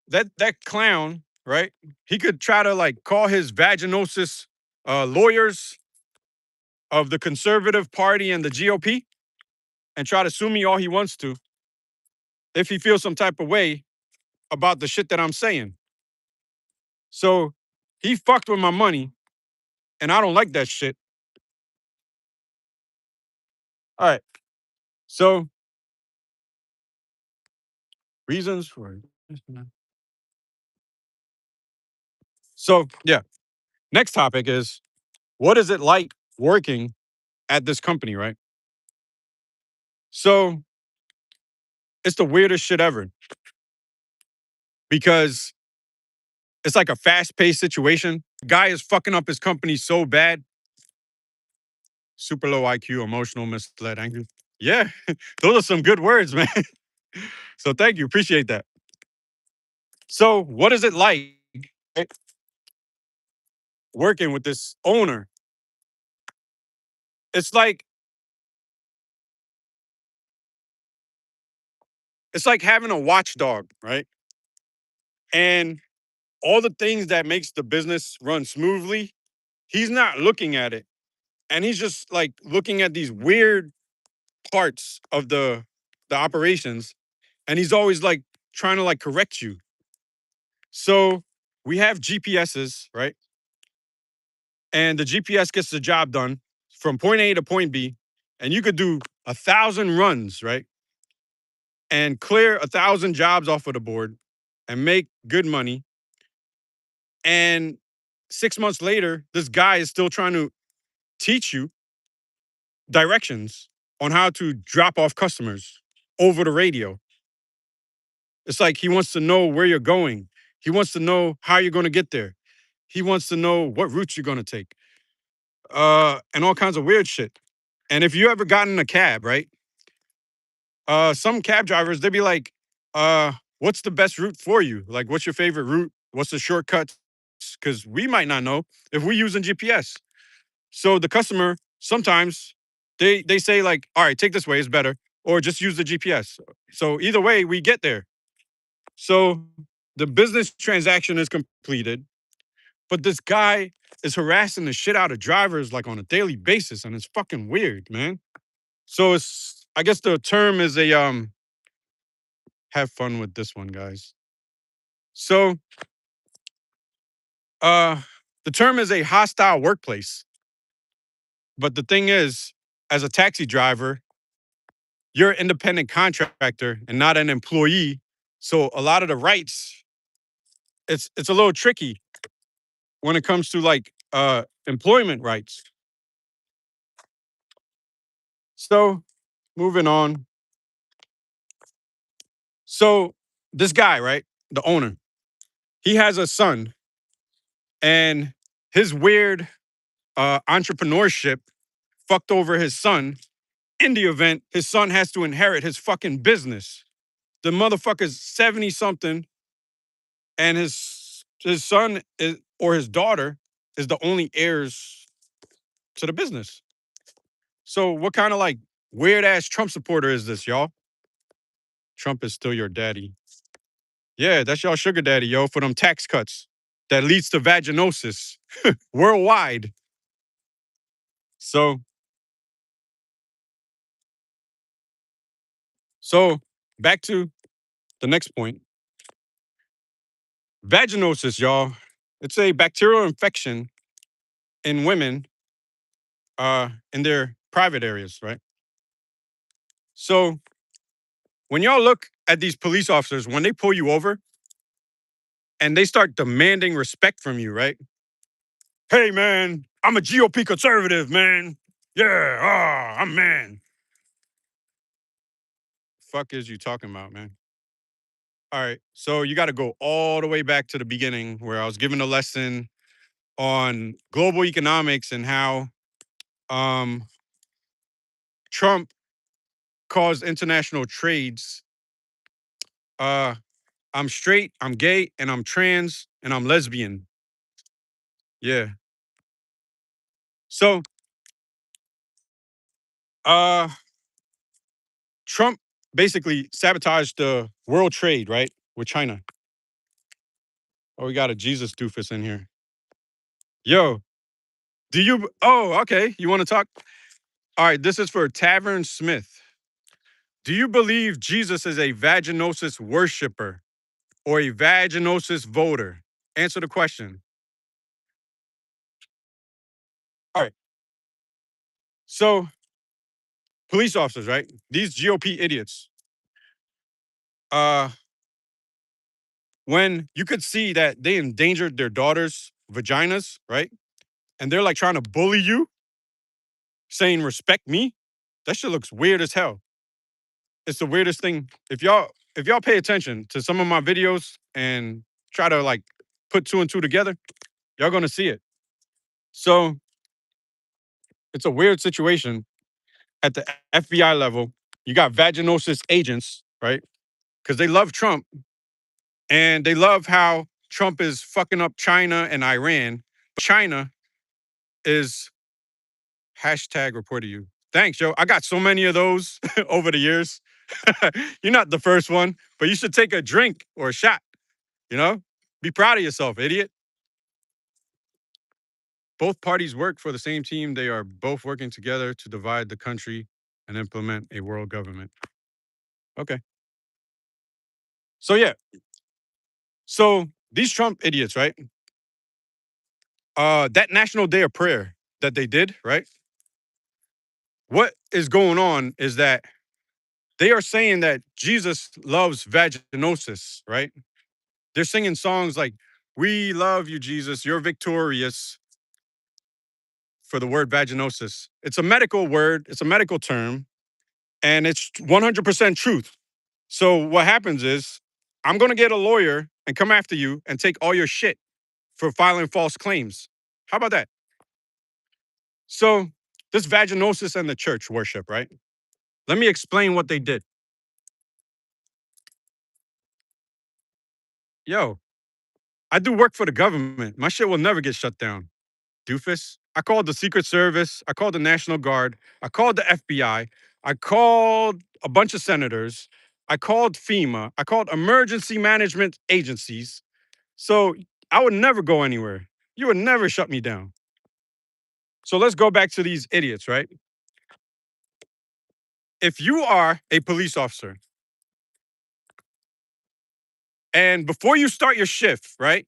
that clown, right? He could try to like call his vaginosis lawyers of the conservative party and the GOP and try to sue me all he wants to if he feels some type of way about the shit that I'm saying. So he fucked with my money, and I don't like that shit. All right. So reasons for so yeah. Next topic is, what is it like working at this company, right? So it's the weirdest shit ever because it's like a fast-paced situation. Guy is fucking up his company so bad. Super low IQ, emotional, misled, angry. Yeah, those are some good words, man. So thank you. Appreciate that. So what is it like, right, working with this owner? It's like having a watchdog, right? And all the things that makes the business run smoothly, he's not looking at it. And he's just like looking at these weird parts of the operations, and he's always like trying to like correct you. So we have GPSs, right? And the GPS gets the job done from point A to point B, and you could do 1,000 runs, right? And clear 1,000 jobs off of the board and make good money. And 6 months later, this guy is still trying to teach you directions on how to drop off customers over the radio. It's like he wants to know where you're going. He wants to know how you're going to get there. He wants to know what routes you're going to take. And all kinds of weird shit. And if you ever gotten in a cab, right? Some cab drivers, they'd be like, what's the best route for you? Like, what's your favorite route? What's the shortcut? Because we might not know if we're using GPS. So the customer, sometimes they say like, all right, take this way, it's better. Or just use the GPS. So either way, we get there. So the business transaction is completed, But this guy is harassing the shit out of drivers like on a daily basis, and it's fucking weird, man. So it's I guess the term is a have fun with this one, guys. So uh the term is a hostile workplace. But the thing is, as a taxi driver, you're an independent contractor and not an employee. So a lot of the rights, it's a little tricky when it comes to like employment rights. So moving on. So this guy, right? The owner, he has a son, and his weird entrepreneurship fucked over his son. In the event, his son has to inherit his fucking business. The motherfucker's 70 something, and his son is, or his daughter is the only heirs to the business. So what kind of like weird ass Trump supporter is this, y'all? Trump is still your daddy. Yeah, that's y'all sugar daddy, yo, for them tax cuts that leads to vaginosis worldwide. So, so back to the next point. Vaginosis, y'all. It's a bacterial infection in women in their private areas, right? So when y'all look at these police officers, when they pull you over and they start demanding respect from you, right? Hey man, I'm a GOP conservative, man. Yeah, I'm man. Fuck is you talking about, man? All right. So you got to go all the way back to the beginning where I was giving a lesson on global economics and how um, Trump caused international trades. Uh, I'm straight, I'm gay, and I'm trans, and I'm lesbian. Yeah. So uh, Trump basically sabotaged the world trade, right, with China. Oh, we got a Jesus doofus in here. Yo, do you? Oh, okay. You want to talk? All right. This is for Tavern Smith. Do you believe Jesus is a vaginosis worshiper or a vaginosis voter? Answer the question. All right. So, police officers, right? These GOP idiots. Uh, when you could see that they endangered their daughters' vaginas, right? And they're like trying to bully you, saying respect me. That shit looks weird as hell. It's the weirdest thing. If y'all pay attention to some of my videos and try to like put two and two together, y'all gonna see it. So it's a weird situation at the FBI level. You got vaginosis agents, right? Because they love Trump and they love how Trump is fucking up China and Iran. China is hashtag report to you. Thanks, Joe. I got so many of those over the years. You're not the first one, but you should take a drink or a shot, you know? Be proud of yourself, idiot. Both parties work for the same team. They are both working together to divide the country and implement a world government. Okay. So yeah. So these Trump idiots, right? That National Day of Prayer that they did, right? What is going on is that they are saying that Jesus loves vaginosis, right? They're singing songs like, "We love you, Jesus. You're victorious," for the word vaginosis. It's a medical word, it's a medical term, and it's 100% truth. So what happens is, I'm going to get a lawyer and come after you and take all your shit for filing false claims. How about that? So, this vaginosis and the church worship, right? Let me explain what they did. Yo, I do work for the government. My shit will never get shut down. Doofus. I called the Secret Service. I called the National Guard. I called the FBI. I called a bunch of senators. I called FEMA. I called emergency management agencies. So I would never go anywhere. You would never shut me down. So let's go back to these idiots, right? If you are a police officer and before you start your shift, right,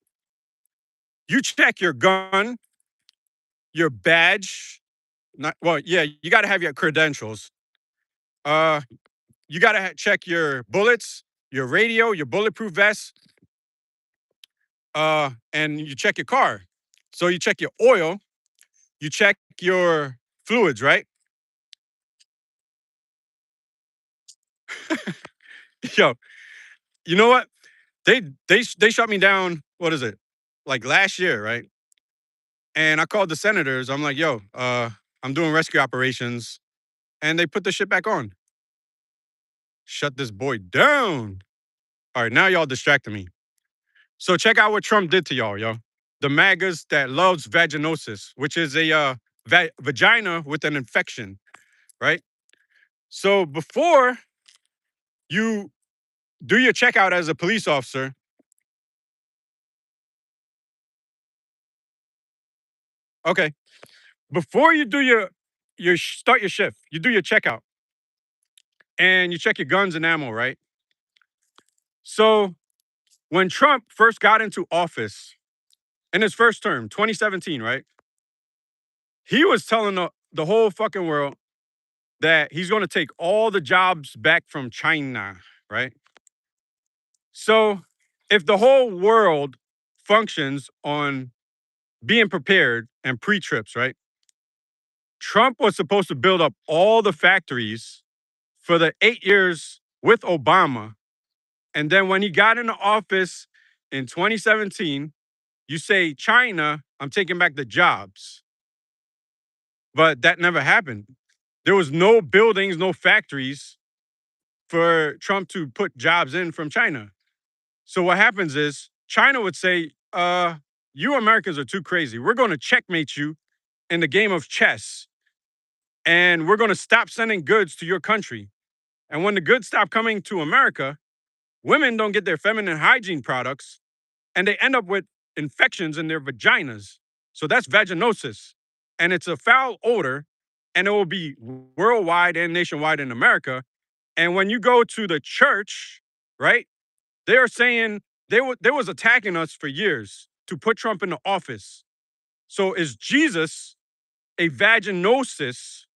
you check your gun, your badge, not well, yeah, you got to have your credentials. Uh, you got to check your bullets, your radio, your bulletproof vest, and you check your car. So you check your oil, you check your fluids, right? Yo, you know what? They shut me down. What is it? Like last year, right? And I called the senators. I'm like, yo, I'm doing rescue operations, and they put the shit back on. Shut this boy down. All right, now y'all distracting me. So check out what Trump did to y'all, yo. The MAGAs that loves vaginosis, which is a vagina with an infection, right? So before you do your checkout as a police officer, okay, before you do start your shift, you do your checkout and you check your guns and ammo, right? So when Trump first got into office in his first term, 2017, right? He was telling the whole fucking world that he's going to take all the jobs back from China, right? So if the whole world functions on being prepared and pre-trips, right? Trump was supposed to build up all the factories for the 8 years with Obama. And then when he got into office in 2017, you say, China, I'm taking back the jobs. But that never happened. There was no buildings, no factories for Trump to put jobs in from China. So what happens is China would say, you Americans are too crazy. We're going to checkmate you in the game of chess. And we're going to stop sending goods to your country. And when the goods stop coming to America, women don't get their feminine hygiene products and they end up with infections in their vaginas. So that's vaginosis. And it's a foul odor and it will be worldwide and nationwide in America. And when you go to the church, right, they are saying they was attacking us for years to put Trump in the office. So is Jesus a vaginosis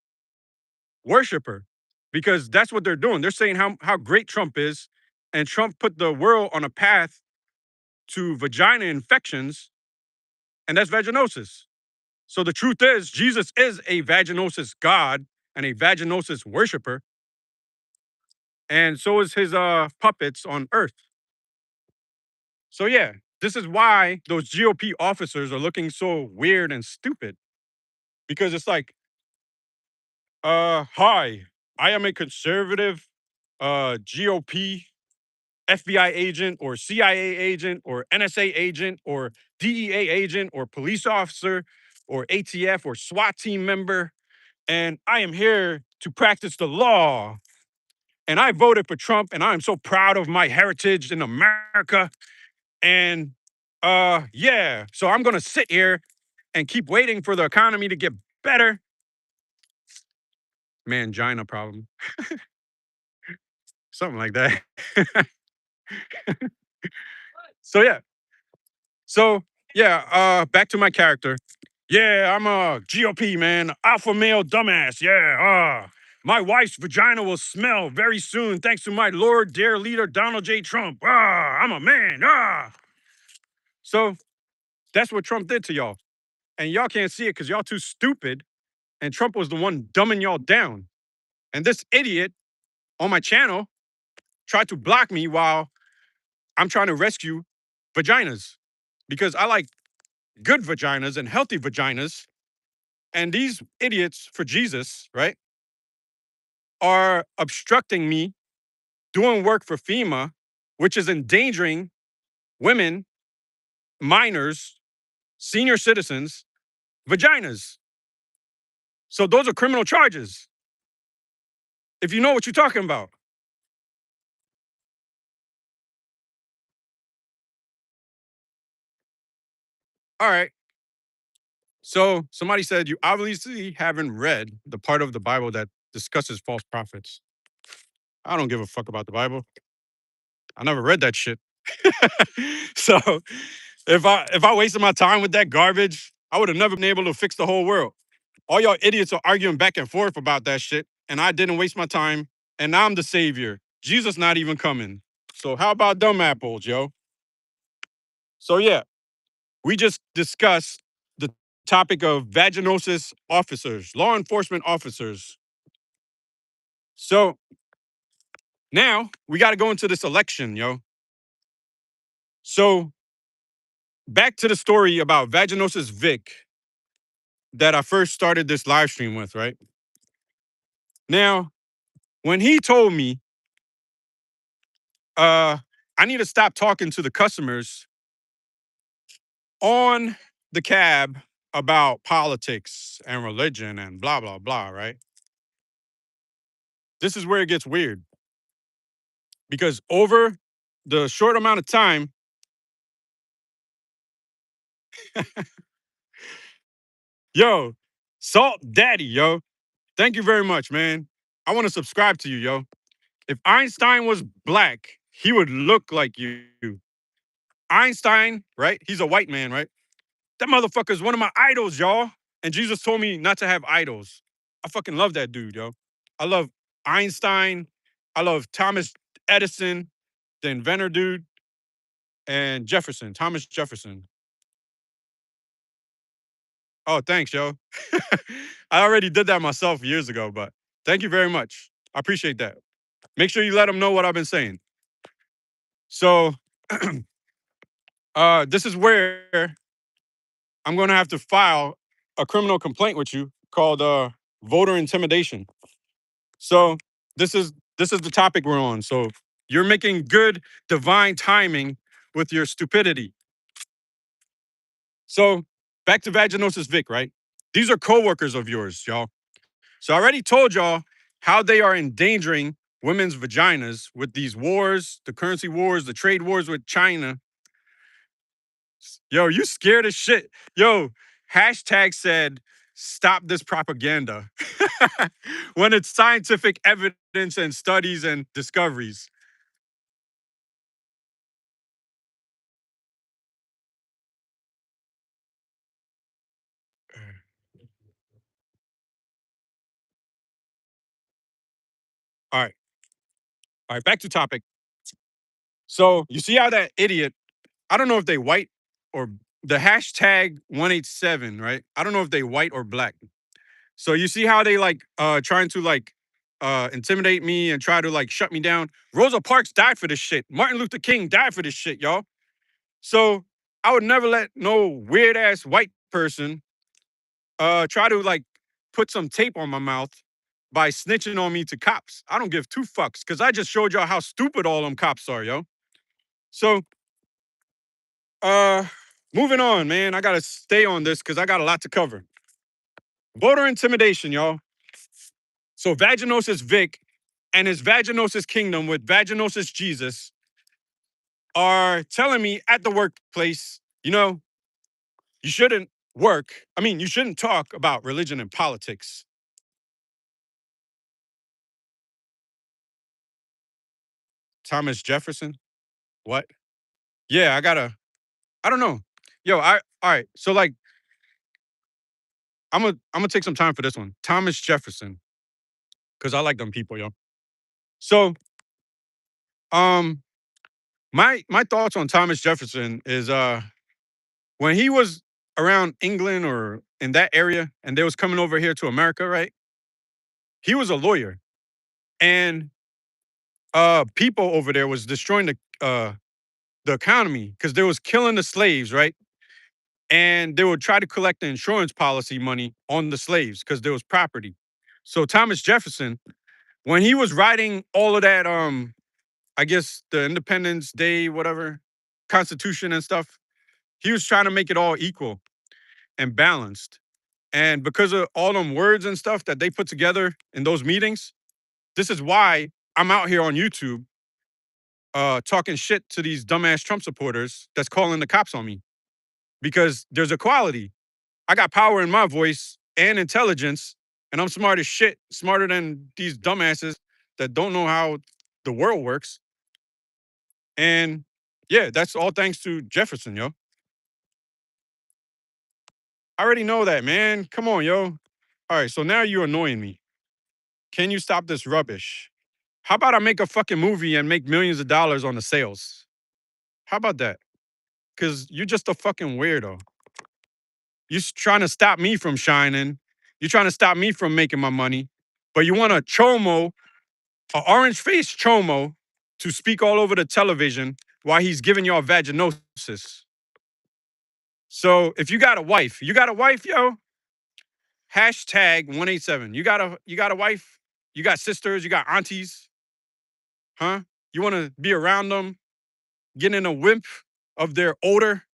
worshiper? Because that's what they're doing. They're saying how great Trump is, and Trump put the world on a path to vagina infections, and that's vaginosis. So the truth is, Jesus is a vaginosis God and a vaginosis worshiper, and so is his puppets on earth. So yeah, this is why those GOP officers are looking so weird and stupid. Because it's like, hi, I am a conservative GOP FBI agent or CIA agent or NSA agent or DEA agent or police officer or ATF or SWAT team member. And I am here to practice the law. And I voted for Trump and I'm so proud of my heritage in America. And yeah, so I'm going to sit here and keep waiting for the economy to get better. Mangina problem. Something like that. So yeah. So yeah, back to my character. Yeah, I'm a GOP man, alpha male dumbass. Yeah, my wife's vagina will smell very soon thanks to my Lord dear leader Donald J. Trump. I'm a man. So that's what Trump did to y'all. And y'all can't see it because y'all too stupid. And Trump was the one dumbing y'all down. And this idiot on my channel tried to block me while I'm trying to rescue vaginas because I like good vaginas and healthy vaginas. And these idiots for Jesus, right, are obstructing me doing work for FEMA, which is endangering women, minors, senior citizens, vaginas. So those are criminal charges. If you know what you're talking about. All right. So somebody said you obviously haven't read the part of the Bible that discusses false prophets. I don't give a fuck about the Bible. I never read that shit. So if I wasted my time with that garbage, I would have never been able to fix the whole world. All y'all idiots are arguing back and forth about that shit, and I didn't waste my time, and now I'm the savior. Jesus not even coming. So how about dumb apples, yo? So yeah, we just discussed the topic of vaginosis officers, law enforcement officers. So now we got to go into this election, yo. So back to the story about vaginosis Vic that I first started this live stream with, right? Now, when he told me, I need to stop talking to the customers on the cab about politics and religion and blah, blah, blah, right? This is where it gets weird because over the short amount of time, yo, Salt Daddy, yo, thank you very much, man. I want to subscribe to you, yo. If Einstein was black, he would look like you. Einstein, right? He's a white man, right? That motherfucker is one of my idols, y'all. And Jesus told me not to have idols. I fucking love that dude, yo. I love Einstein. I love Thomas Edison, the inventor dude, and Jefferson, Thomas Jefferson. Oh, thanks, yo. I already did that myself years ago, but thank you very much. I appreciate that. Make sure you let them know what I've been saying. So, this is where I'm going to have to file a criminal complaint with you called voter intimidation. So this is the topic we're on. So you're making good divine timing with your stupidity. So back to vaginosis Vic, right? These are coworkers of yours, y'all. So I already told y'all how they are endangering women's vaginas with these wars, the currency wars, the trade wars with China. Yo, you scared as shit. Yo, hashtag said, stop this propaganda. When it's scientific evidence and studies and discoveries. All right. All right, back to topic. So you see how that idiot, I don't know if they white or the hashtag 187, right? I don't know if they white or black. So you see how they like trying to like intimidate me and try to like shut me down. Rosa Parks died for this shit. Martin Luther King died for this shit, y'all. So I would never let no weird ass white person try to like put some tape on my mouth by snitching on me to cops. I don't give two fucks because I just showed y'all how stupid all them cops are, yo. So uh moving on, man. I gotta stay on this because I got a lot to cover. Voter intimidation, y'all. So vaginosis Vic and his vaginosis kingdom with vaginosis Jesus are telling me at the workplace, you shouldn't you shouldn't talk about religion and politics. Thomas Jefferson? What? Yeah, I don't know. Yo, all right. So like I'm gonna take some time for this one. Thomas Jefferson, because I like them people, yo. So um my thoughts on Thomas Jefferson is when he was around England or in that area and they was coming over here to America, right? He was a lawyer. And people over there was destroying the economy because they was killing the slaves, right? And they would try to collect the insurance policy money on the slaves because there was property. So Thomas Jefferson, when he was writing all of that, I guess the Independence Day, whatever, Constitution and stuff, he was trying to make it all equal and balanced. And because of all them words and stuff that they put together in those meetings, this is why I'm out here on YouTube talking shit to these dumbass Trump supporters that's calling the cops on me because there's equality. I got power in my voice and intelligence, and I'm smart as shit, smarter than these dumbasses that don't know how the world works. And yeah, that's all thanks to Jefferson, yo. I already know that, man. Come on, yo. All right, so now you're annoying me. Can you stop this rubbish? How about I make a fucking movie and make millions of dollars on the sales? How about that? Because you're just a fucking weirdo. You're trying to stop me from shining. You're trying to stop me from making my money. But you want a chomo, an orange faced chomo, to speak all over the television while he's giving y'all vaginosis. So if you got a wife, yo, hashtag 187. You got a wife, you got sisters, you got aunties, huh? You want to be around them, getting in a whiff of their odor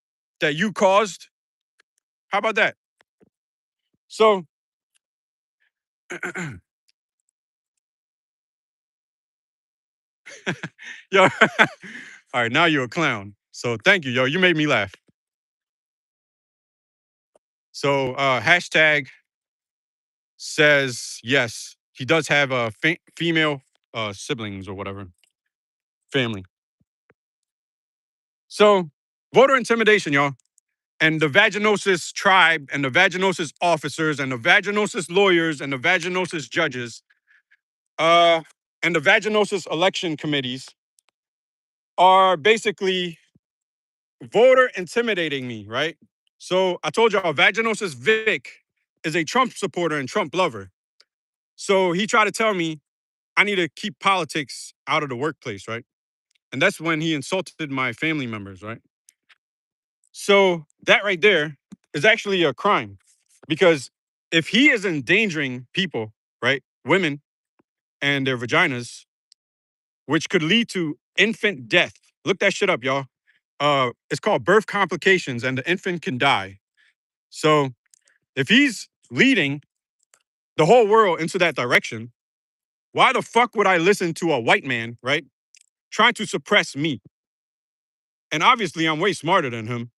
that you caused? How about that? So, yo, all right, now you're a clown. So thank you, yo. You made me laugh. So hashtag says yes, he does have a female siblings or whatever family. So voter intimidation, y'all, and the vaginosis tribe, and the vaginosis officers, and the vaginosis lawyers, and the vaginosis judges, uh, and the vaginosis election committees are basically voter intimidating me, right? So I told y'all, vaginosis Vic is a Trump supporter and Trump lover. So he tried to tell me I need to keep politics out of the workplace, right? And that's when he insulted my family members, right? So that right there is actually a crime because if he is endangering people, right, women and their vaginas, which could lead to infant death. Look that shit up, y'all. It's called birth complications, and the infant can die. So if he's leading the whole world into that direction, why the fuck would I listen to a white man, right, trying to suppress me? And obviously, I'm way smarter than him.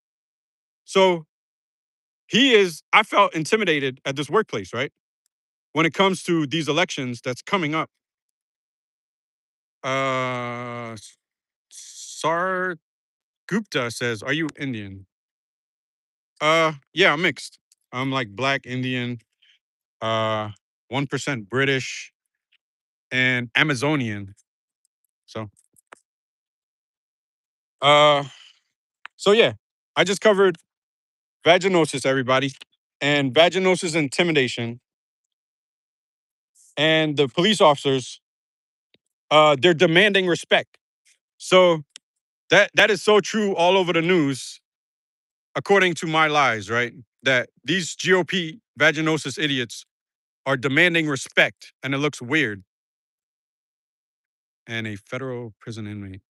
So I felt intimidated at this workplace, right? When it comes to these elections that's coming up. Uh, Sar Gupta says, "Are you Indian?" Yeah, I'm mixed. I'm like black Indian, uh, 1% British, and Amazonian. So, uh, so yeah, I just covered vaginosis, everybody, and vaginosis intimidation, and the police officers. They're demanding respect. So that is so true all over the news, according to my lies, right? That these GOP vaginosis idiots are demanding respect, and it looks weird. And a federal prison inmate.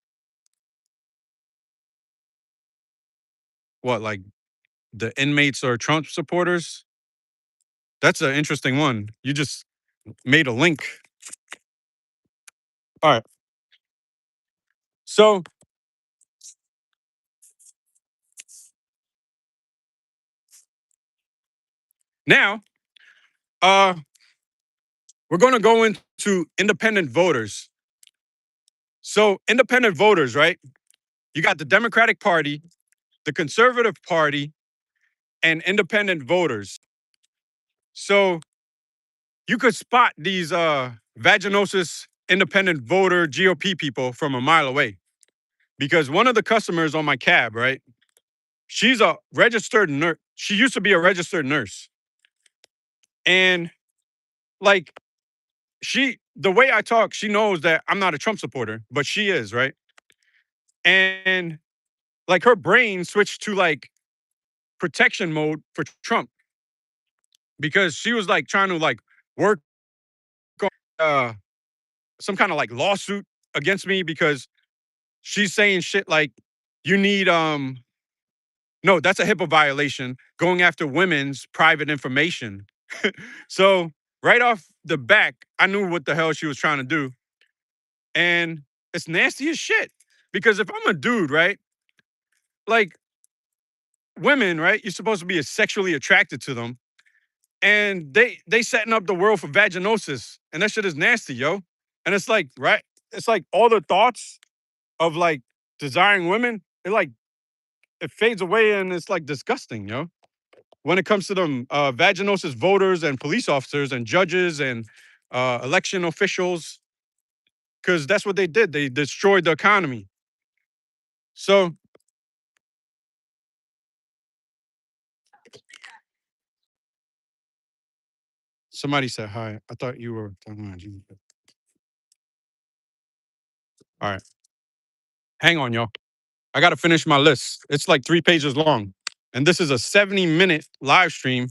What, like the inmates are Trump supporters? That's an interesting one. You just made a link. All right. So now, uh, we're going to go into independent voters. So independent voters, right? You got the Democratic Party, the Conservative Party, and independent voters. So you could spot these vaginosis independent voter GOP people from a mile away. Because one of the customers on my cab, right? She's a registered nurse. She used to be a registered nurse. And like the way I talk, she knows that I'm not a Trump supporter, but she is, right? And like her brain switched to like protection mode for Trump because she was like trying to like work on some kind of like lawsuit against me because she's saying shit like you need no, that's a HIPAA violation going after women's private information. So right off the back, I knew what the hell she was trying to do. And it's nasty as shit. Because if I'm a dude, right? Like, women, right? You're supposed to be sexually attracted to them, and they setting up the world for vaginosis, and that shit is nasty, yo. And it's like, right? It's like all the thoughts of like desiring women, it fades away, and it's like disgusting, yo. When it comes to them vaginosis voters and police officers and judges and election officials, because that's what they did. They destroyed the economy. So somebody said hi. I thought you were talking about you. All right, hang on, y'all. I got to finish my list. It's like 3 pages long, and this is a 70-minute live stream,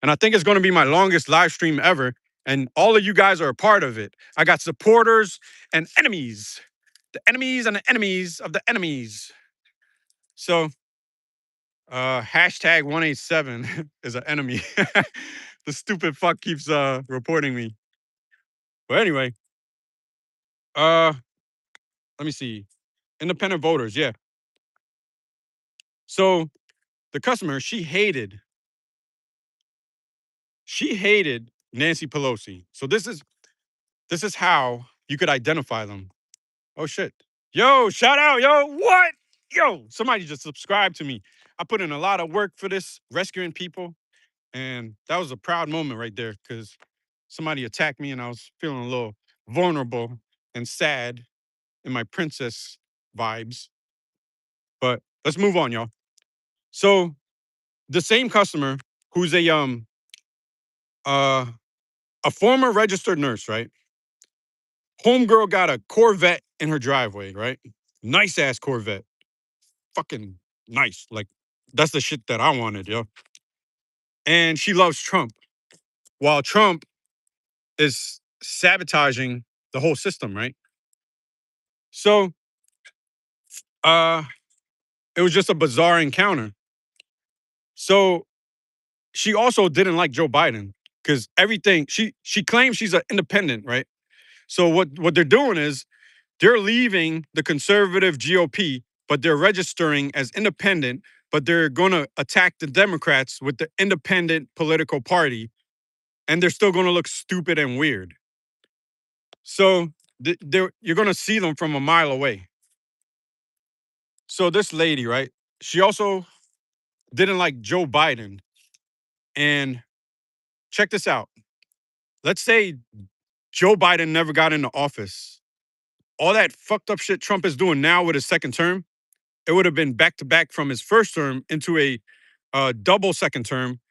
and I think it's going to be my longest live stream ever. And all of you guys are a part of it. I got supporters and enemies, the enemies and the enemies of the enemies. So hashtag 187 is an enemy. The stupid fuck keeps reporting me. But anyway, uh, let me see. Independent voters, yeah. So the customer, she hated Nancy Pelosi. So this is how you could identify them. Oh shit. Yo, shout out, yo. What? Yo, somebody just subscribed to me. I put in a lot of work for this, rescuing people. And that was a proud moment right there because somebody attacked me and I was feeling a little vulnerable and sad in my princess vibes. But let's move on, y'all. So the same customer who's uh a former registered nurse, right? Homegirl got a Corvette in her driveway, right? Nice ass Corvette. Fucking nice. Like that's the shit that I wanted, yo. And she loves Trump. While Trump is sabotaging the whole system, right? So uh it was just a bizarre encounter. So she also didn't like Joe Biden because everything she claims she's an independent, right? So what they're doing is they're leaving the conservative GOP, but they're registering as independent, but they're going to attack the Democrats with the independent political party, and they're still going to look stupid and weird. So you're going to see them from a mile away. So this lady, right? She also didn't like Joe Biden. And check this out. Let's say Joe Biden never got into office. All that fucked up shit Trump is doing now with his second term, it would have been back to back from his first term into a double second term.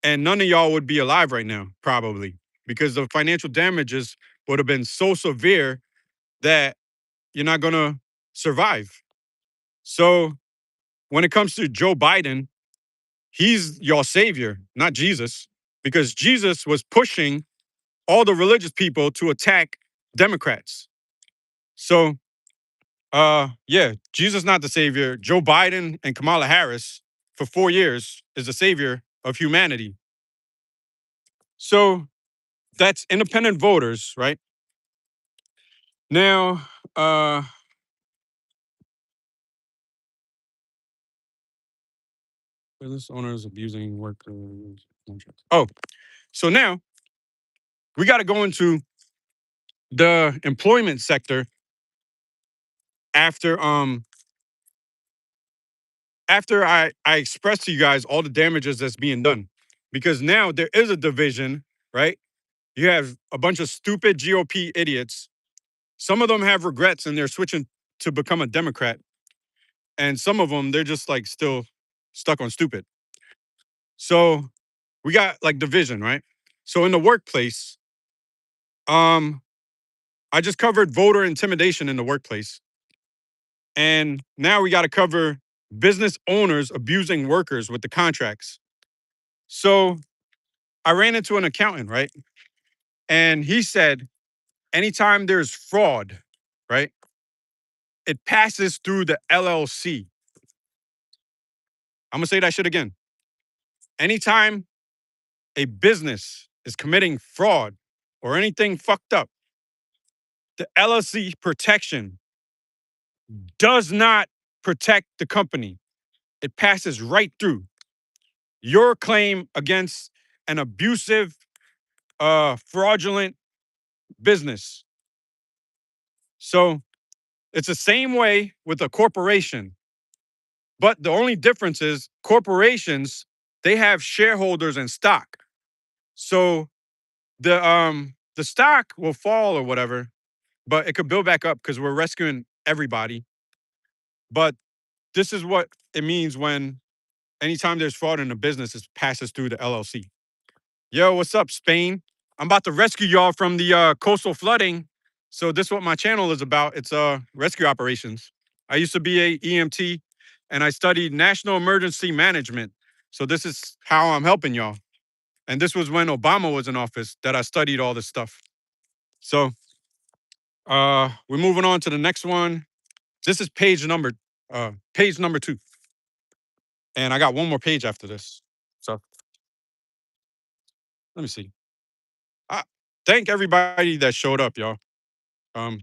And none of y'all would be alive right now, probably, because the financial damages would have been so severe that you're not going to survive. So when it comes to Joe Biden, he's your savior, not Jesus, because Jesus was pushing all the religious people to attack Democrats. So, yeah, Jesus not the savior. Joe Biden and Kamala Harris for 4 years is the savior of humanity. So that's independent voters, right? Now, business owners abusing workers. Oh, so now we got to go into the employment sector after I expressed to you guys all the damages that's being done. Because now there is a division, right? You have a bunch of stupid GOP idiots. Some of them have regrets and they're switching to become a Democrat. And some of them, they're just like still stuck on stupid. So we got like division, right? So in the workplace, I just covered voter intimidation in the workplace. And now we got to cover business owners abusing workers with the contracts. So I ran into an accountant, right? And he said, anytime there's fraud, right, it passes through the LLC. I'm gonna say that shit again. Anytime a business is committing fraud or anything fucked up, the LLC protection does not protect the company. It passes right through. your claim against an abusive, fraudulent business. So it's the same way with a corporation, but the only difference is corporations, they have shareholders and stock. So the stock will fall or whatever, but it could build back up because we're rescuing everybody. But this is what it means when anytime there's fraud in a business, it passes through the LLC. Yo, what's up, Spain? I'm about to rescue y'all from the coastal flooding. So this is what my channel is about. It's rescue operations. I used to be a EMT and I studied national emergency management. So this is how I'm helping y'all. And this was when Obama was in office that I studied all this stuff. So we're moving on to the next one. This is page number 2. And I got one more page after this. So let me see. I thank everybody that showed up, y'all. Um,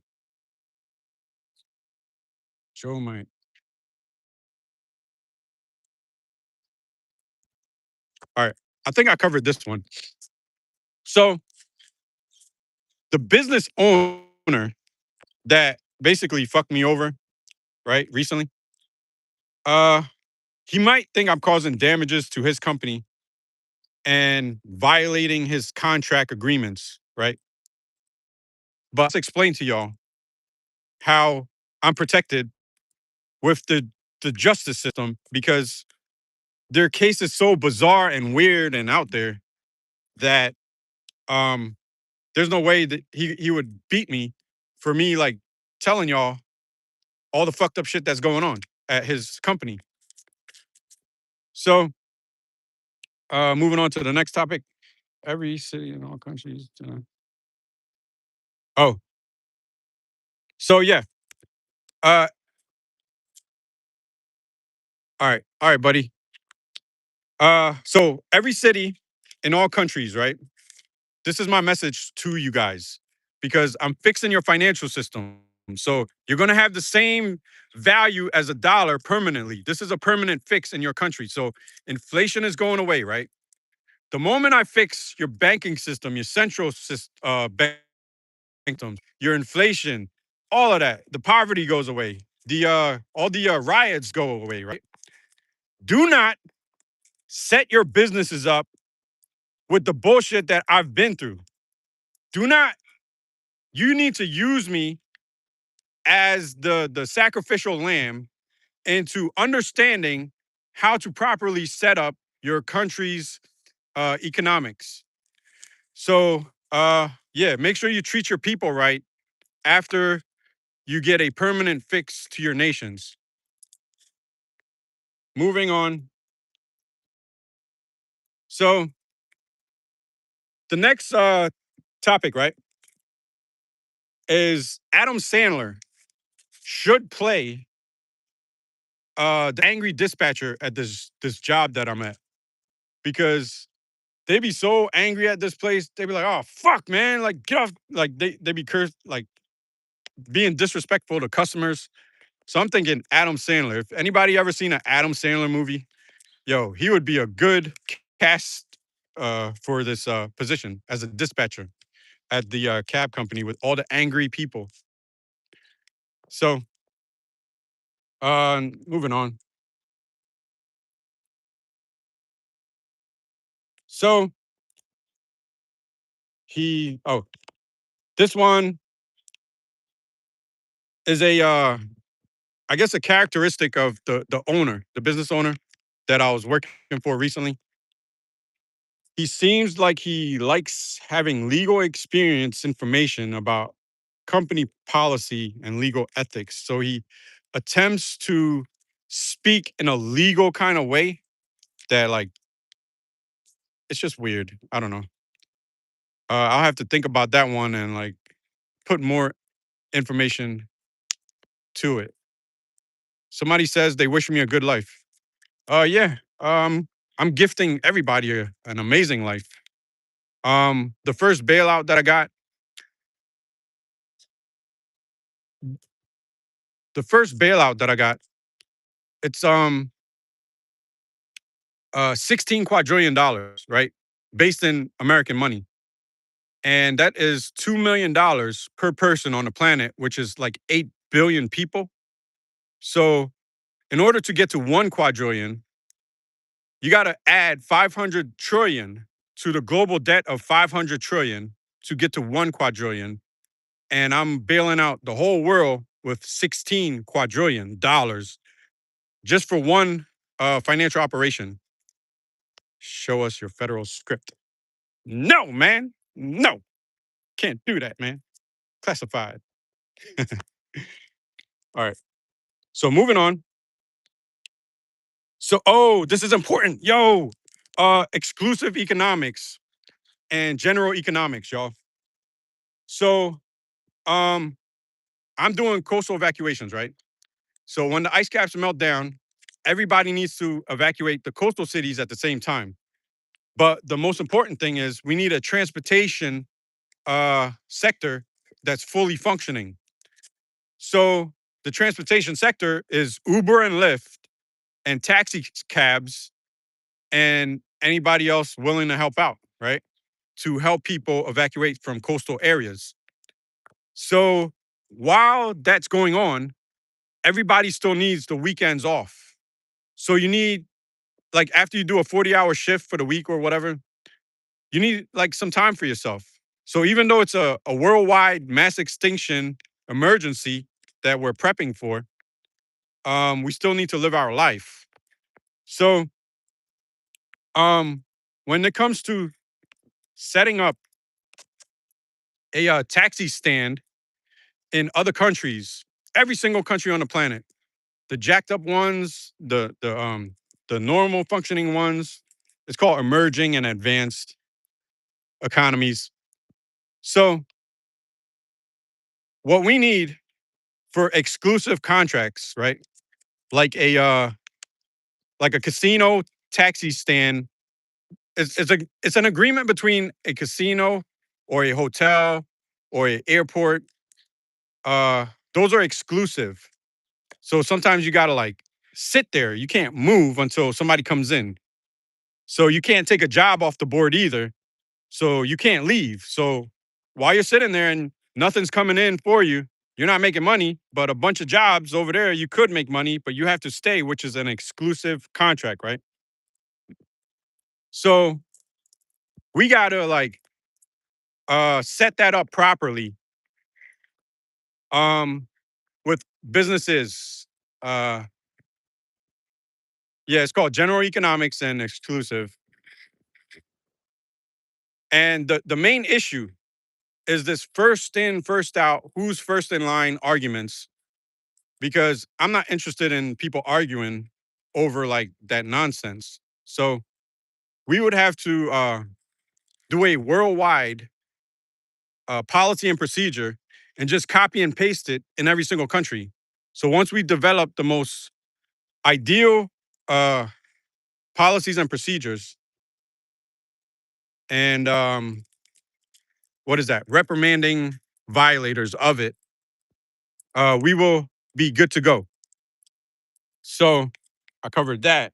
Joe might. All right. I think I covered this one. So the business owner that basically fucked me over, right, recently, uh, he might think I'm causing damages to his company and violating his contract agreements, right? But let's explain to y'all how I'm protected with the justice system because their case is so bizarre and weird and out there that um there's no way that he would beat me for me like telling y'all all the fucked up shit that's going on at his company. So moving on to the next topic. Every city in all countries. Oh, so yeah. Uh all right, buddy. So every city in all countries, right? This is my message to you guys because I'm fixing your financial system. So you're going to have the same value as a dollar permanently. This is a permanent fix in your country. So inflation is going away, right? The moment I fix your banking system, your central banking system, your inflation, all of that, the poverty goes away. The all the riots go away, right? Do not set your businesses up with the bullshit that I've been through. Do not you need to use me as the sacrificial lamb into understanding how to properly set up your country's economics. So yeah, make sure you treat your people right after you get a permanent fix to your nations. Moving on. So the next topic, right, is Adam Sandler should play the angry dispatcher at this job that I'm at because they be so angry at this place. They be like, "Oh fuck, man! Like get off!" Like they be cursed, like being disrespectful to customers. So I'm thinking Adam Sandler. If anybody ever seen an Adam Sandler movie, yo, he would be a good cast for this position as a dispatcher at the cab company with all the angry people. So moving on. So this one is a I guess a characteristic of the owner, the business owner that I was working for recently. He seems like he likes having legal experience information about company policy and legal ethics. So he attempts to speak in a legal kind of way that like it's just weird. I don't know. I'll have to think about that one and like put more information to it. Somebody says they wish me a good life. Yeah. I'm gifting everybody an amazing life. The first bailout that I got, the first bailout that I got, it's $16 quadrillion, right? Based in American money. And that is $2 million per person on the planet, which is like 8 billion people. So, in order to get to 1 quadrillion, you got to add 500 trillion to the global debt of 500 trillion to get to 1 quadrillion. And I'm bailing out the whole world with $16 quadrillion just for one financial operation. Show us your federal script. No, man. No, can't do that, man. Classified. All right. So moving on. So, oh, this is important. Yo, exclusive economics and general economics, y'all. So, um, I'm doing coastal evacuations, right? So when the ice caps melt down, everybody needs to evacuate the coastal cities at the same time. But the most important thing is we need a transportation sector that's fully functioning. So the transportation sector is Uber and Lyft and taxi cabs and anybody else willing to help out, right? To help people evacuate from coastal areas. So while that's going on, everybody still needs the weekends off. So you need, like, after you do a 40-hour shift for the week or whatever, you need like some time for yourself. So even though it's a worldwide mass extinction emergency that we're prepping for, we still need to live our life. So when it comes to setting up a taxi stand in other countries, every single country on the planet, the jacked up ones, the normal functioning ones, it's called emerging and advanced economies. So what we need for exclusive contracts, right? Like a casino taxi stand. It's an agreement between a casino or a hotel or an airport. Those are exclusive. So sometimes you gotta like sit there. You can't move until somebody comes in. So you can't take a job off the board either. So you can't leave. So while you're sitting there and nothing's coming in for you, you're not making money, but a bunch of jobs over there, you could make money, but you have to stay, which is an exclusive contract, right? So we gotta like set that up properly um with businesses. Uh yeah, it's called general economics and exclusive. And the main issue is this first in, first out, who's first in line arguments, because I'm not interested in people arguing over like that nonsense. So we would have to do a worldwide policy and procedure and just copy and paste it in every single country. So once we develop the most ideal uh, policies and procedures and what is that, reprimanding violators of it, we will be good to go. So I covered that.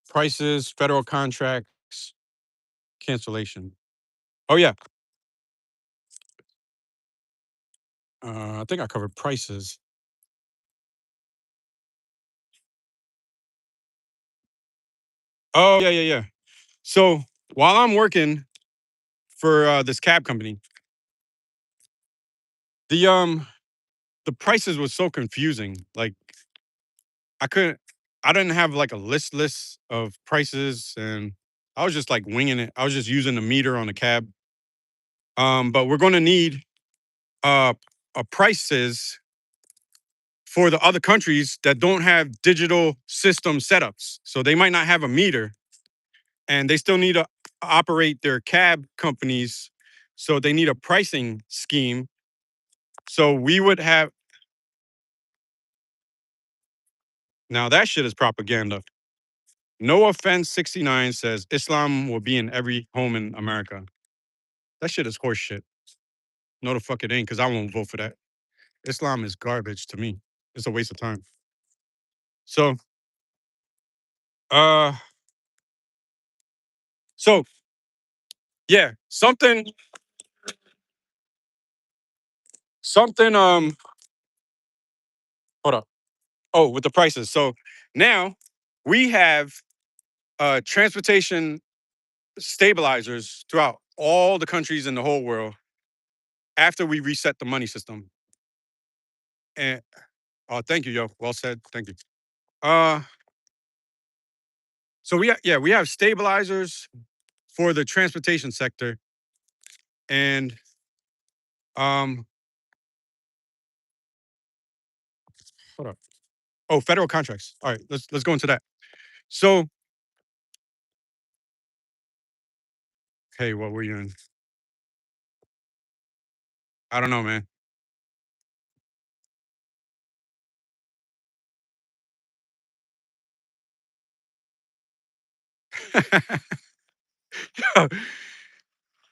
Prices, federal contracts, cancellation. Oh yeah, I think I covered prices. Oh yeah, yeah, yeah. So while I'm working for this cab company, the um the prices was so confusing. Like I couldn't, I didn't have like a list of prices, and I was just like winging it. I was just using the meter on the cab. But we're gonna need uh, prices for the other countries that don't have digital system setups. So they might not have a meter, and they still need to operate their cab companies. So they need a pricing scheme. So we would have, now that shit is propaganda. No offense, 69 says Islam will be in every home in America. That shit is horse shit. No, the fuck it ain't, because I won't vote for that. Islam is garbage to me. It's a waste of time. So Uh, so yeah, something. Hold up. Oh, with the prices. So now we have transportation stabilizers throughout all the countries in the whole world after we reset the money system. And oh, thank you, yo. Well said. Thank you. Uh, so we have stabilizers for the transportation sector, and um, hold up. Oh, federal contracts. All right, let's go into that. So, hey, what were you in? I don't know, man.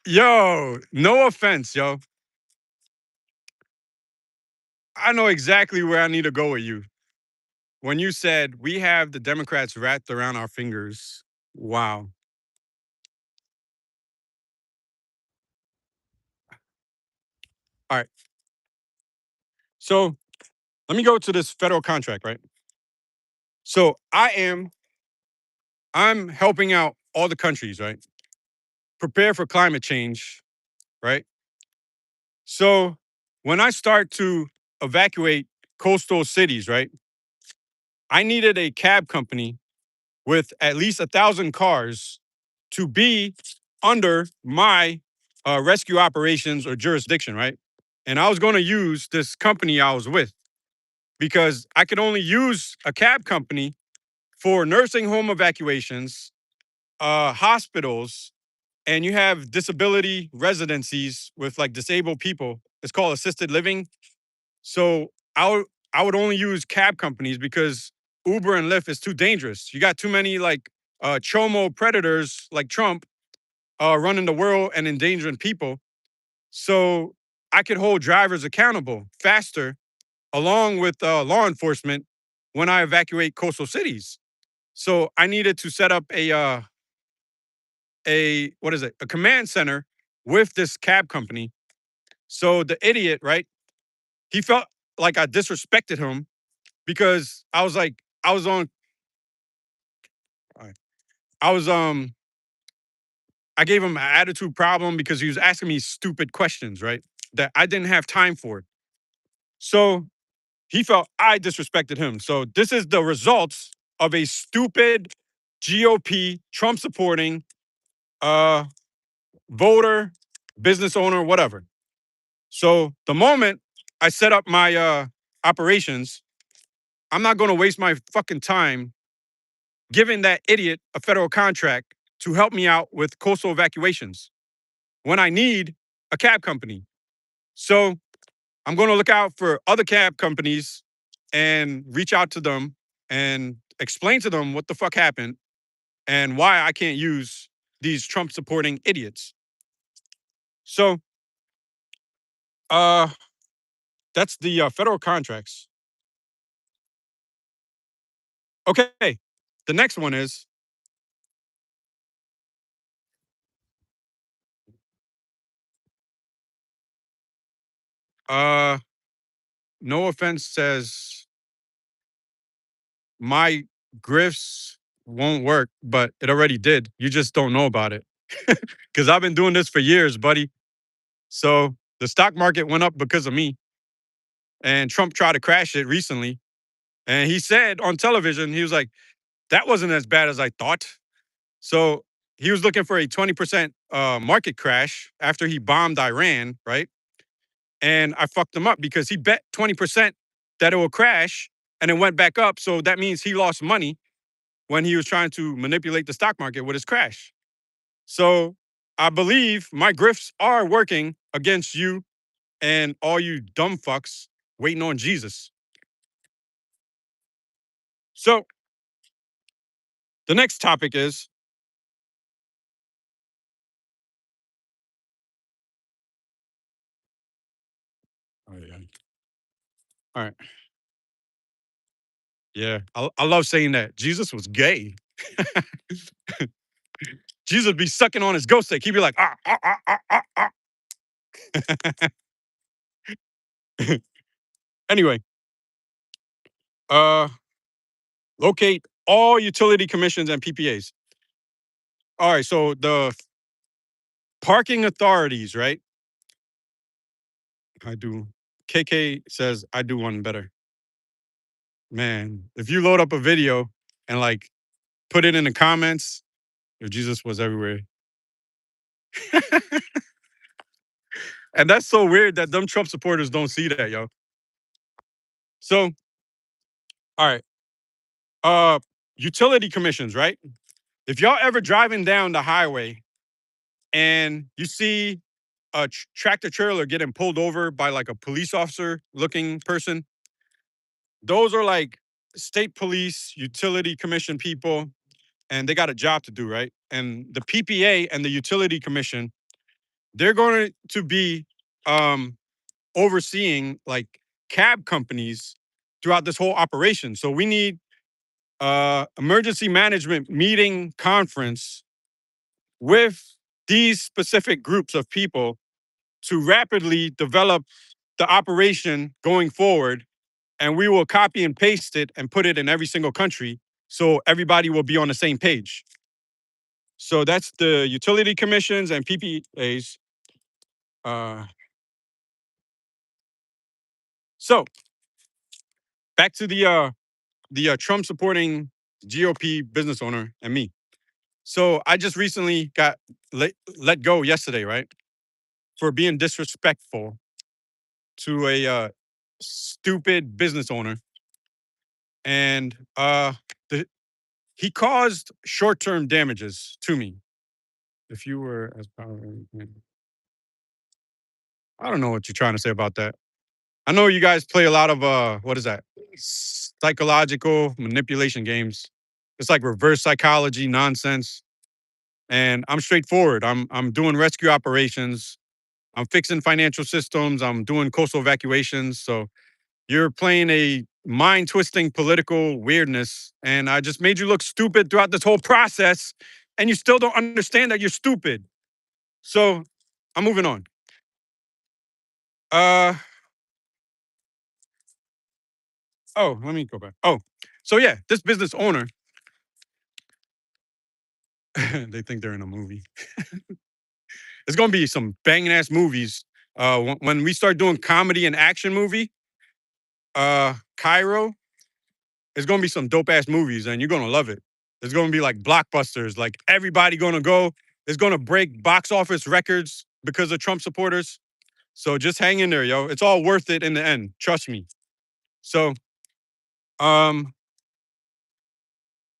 Yo, no offense, yo. I know exactly where I need to go with you. When you said we have the Democrats wrapped around our fingers. Wow. All right. So let me go to this federal contract, right? So I'm helping out all the countries, right? Prepare for climate change, right? So when I start to evacuate coastal cities, right? I needed a cab company with at least 1,000 cars to be under my rescue operations or jurisdiction, right? And I was going to use this company I was with because I could only use a cab company for nursing home evacuations, hospitals, and you have disability residencies with like disabled people. It's called assisted living. So I would only use cab companies because Uber and Lyft is too dangerous. You got too many like chomo predators like Trump running the world and endangering people. So I could hold drivers accountable faster, along with law enforcement, when I evacuate coastal cities. So I needed to set up a what is it? A command center with this cab company. So the idiot, right? He felt like I disrespected him because I was like, I was on, I was I gave him an attitude problem because he was asking me stupid questions, right? That I didn't have time for. So he felt I disrespected him. So this is the results of a stupid GOP Trump supporting uh voter, business owner, whatever. So the moment I set up my operations, I'm not going to waste my fucking time giving that idiot a federal contract to help me out with coastal evacuations when I need a cab company. So I'm going to look out for other cab companies and reach out to them and explain to them what the fuck happened and why I can't use these Trump supporting idiots. So uh that's the federal contracts. Okay. The next one is uh no offense says my grifts won't work, but it already did. You just don't know about it. Cuz I've been doing this for years, buddy. So the stock market went up because of me and Trump tried to crash it recently. And he said on television, he was like, that wasn't as bad as I thought. So he was looking for a 20% market crash after he bombed Iran, right? And I fucked him up because he bet 20% that it will crash and it went back up. So that means he lost money when he was trying to manipulate the stock market with his crash. So I believe my grifts are working against you and all you dumb fucks waiting on Jesus. So the next topic is oh, yeah. All right. Yeah. I love saying that. Jesus was gay. Jesus be sucking on his ghost stick. He'd be like, ah, ah, ah, ah, ah, ah. Anyway, uh, locate all utility commissions and PPAs. All right, so the parking authorities, right? I do. KK says I do one better. Man, if you load up a video and like put it in the comments, if Jesus was everywhere. And that's so weird that them Trump supporters don't see that, yo. So, all right. Uh utility commissions, right? If y'all ever driving down the highway and you see a tractor trailer getting pulled over by like a police officer looking person, those are like state police, utility commission people, and they got a job to do, right? And the PPA and the utility commission, they're going to be um, overseeing like cab companies throughout this whole operation. So we need emergency management meeting conference with these specific groups of people to rapidly develop the operation going forward, and we will copy and paste it and put it in every single country so everybody will be on the same page. So that's the utility commissions and PPAs. Uh, so back to the Trump supporting GOP business owner and me. So I just recently got let go yesterday, right, for being disrespectful to a stupid business owner, and the, he caused short-term damages to me. If you were as powerful, I don't know what you're trying to say about that. I know you guys play a lot of what is that? Psychological manipulation games. It's like reverse psychology nonsense. And I'm straightforward. I'm doing rescue operations. I'm fixing financial systems. I'm doing coastal evacuations. So you're playing a mind twisting political weirdness. And I just made you look stupid throughout this whole process. And you still don't understand that you're stupid. So I'm moving on. Uh oh, let me go back. Oh, so yeah, this business owner, they think they're in a movie. It's gonna be some banging ass movies. When we start doing comedy and action movie, Cairo, it's gonna be some dope ass movies, and you're gonna love it. It's gonna be like blockbusters. Like everybody gonna go. It's gonna break box office records because of Trump supporters. So just hang in there, yo. It's all worth it in the end. Trust me. So, um,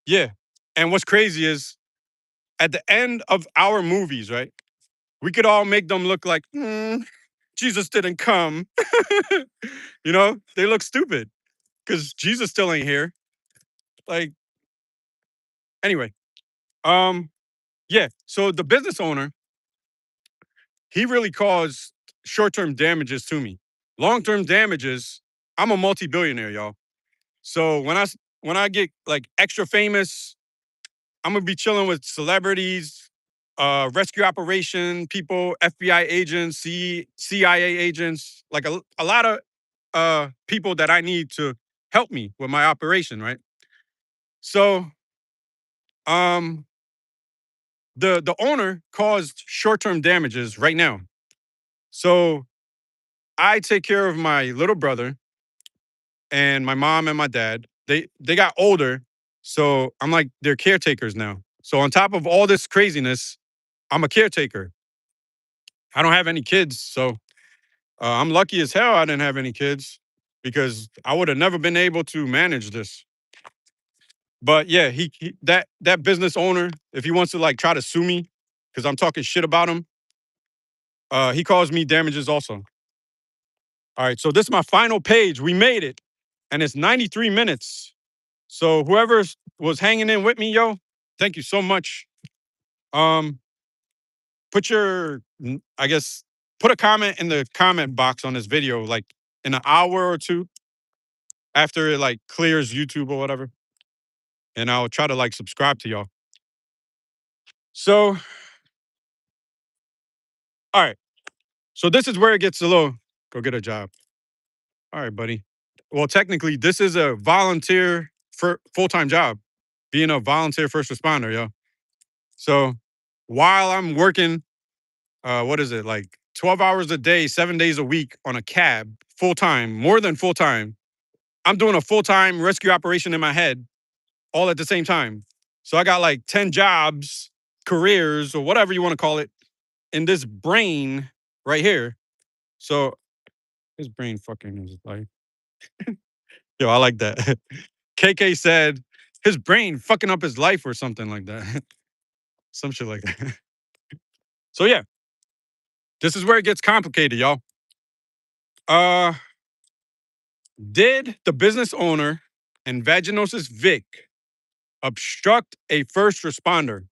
yeah. And what's crazy is at the end of our movies, right? We could all make them look like Jesus didn't come. They look stupid because Jesus still ain't here. Like, anyway, um, yeah. So the business owner, he really caused short-term damages to me. Long-term damages, I'm a multi-billionaire, y'all. So when I get like extra famous, I'm gonna be chilling with celebrities, rescue operation people, FBI agents, CIA agents, like a lot of people that I need to help me with my operation, right? So um the owner caused short-term damages right now. So I take care of my little brother and my mom and my dad. They got older, so I'm like their caretakers now. So on top of all this craziness, I'm a caretaker. I don't have any kids, so I'm lucky as hell I didn't have any kids because I would have never been able to manage this. But yeah, that business owner, if he wants to like try to sue me because I'm talking shit about him, he caused me damages also. All right, so this is my final page. We made it, and it's 93 minutes. So whoever was hanging in with me, yo, thank you so much. Um, put your, I guess, put a comment in the comment box on this video, like in an hour or two after it like clears YouTube or whatever. and I'll try to like subscribe to y'all. So, all right. So this is where it gets a little go get a job. All right, buddy. Well, technically, this is a volunteer for full-time job, being a volunteer first responder, yo. So while I'm working, what is it, like 12 hours a day, 7 days a week on a cab, full time, more than full time, I'm doing a full time rescue operation in my head all at the same time. So I got like 10 jobs, careers, or whatever you want to call it, in this brain right here. So his brain fucking is like, yo, I like that. KK said his brain fucking up his life or something like that. Some shit like that. So yeah, this is where it gets complicated, y'all. Uh, did the business owner and Vaginosis Vic obstruct a first responder?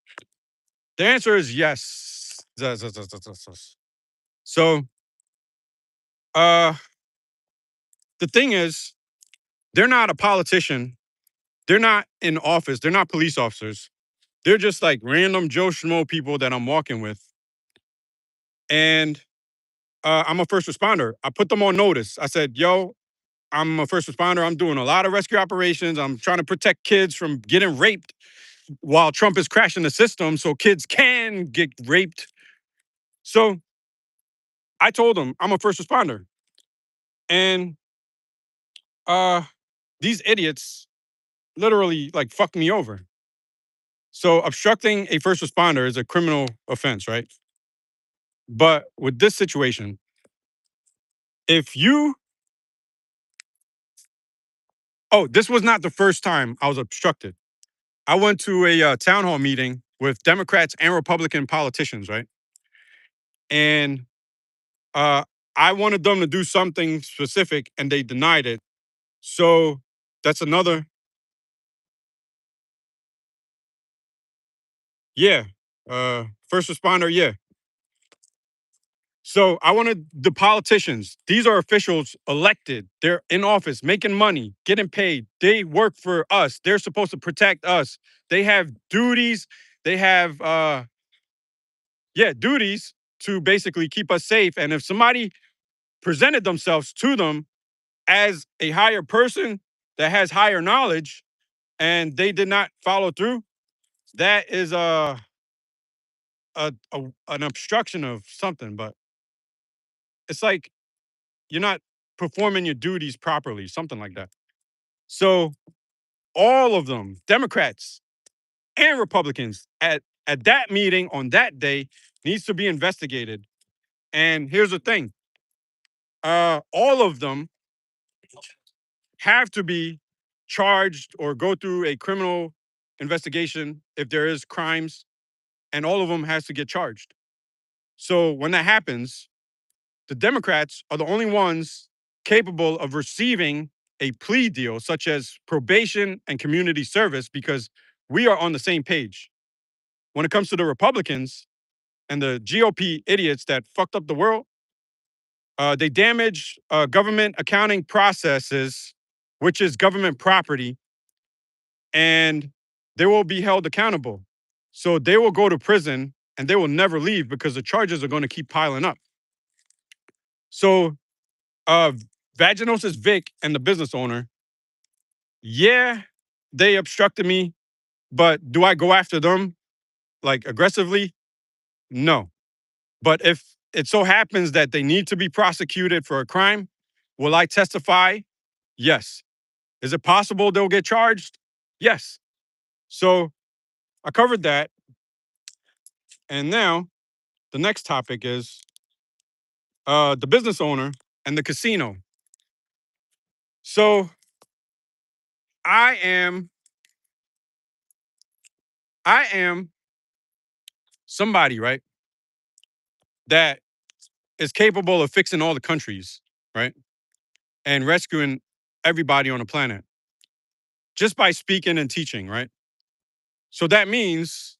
The answer is yes. So, uh, the thing is, they're not a politician. They're not in office. They're not police officers. They're just like random Joe Schmo people that I'm walking with. And I'm a first responder. I put them on notice. I said, yo, I'm a first responder. I'm doing a lot of rescue operations. I'm trying to protect kids from getting raped while Trump is crashing the system so kids can get raped. So I told them I'm a first responder. And uh these idiots literally like fucked me over. So obstructing a first responder is a criminal offense, right? But with this situation, if you this was not the first time I was obstructed. I went to a town hall meeting with Democrats and Republican politicians, right? And uh, I wanted them to do something specific, and they denied it. So that's another, yeah. First responder, yeah. So I wanted the politicians. These are officials elected. They're in office, making money, getting paid. They work for us. They're supposed to protect us. They have duties. They have duties to basically keep us safe. And if somebody presented themselves to them as a higher person that has higher knowledge and they did not follow through, that is an obstruction of something. But it's like you're not performing your duties properly, something like that. So all of them, Democrats and Republicans, at that meeting on that day, needs to be investigated. And here's the thing: all of them have to be charged or go through a criminal investigation if there is crimes, and all of them has to get charged. So when that happens, the Democrats are the only ones capable of receiving a plea deal, such as probation and community service, because we are on the same page. When it comes to the Republicans and the GOP idiots that fucked up the world, they damage government accounting processes, which is government property, and they will be held accountable. So they will go to prison and they will never leave because the charges are going to keep piling up. So uh Vaginosis Vic and the business owner, yeah, they obstructed me, but do I go after them like aggressively? No. But if it so happens that they need to be prosecuted for a crime, will I testify? Yes. Is it possible they'll get charged? Yes. So I covered that. And now the next topic is the business owner and the casino. So I am I am somebody, right, that is capable of fixing all the countries, right? And rescuing everybody on the planet just by speaking and teaching, right? So that means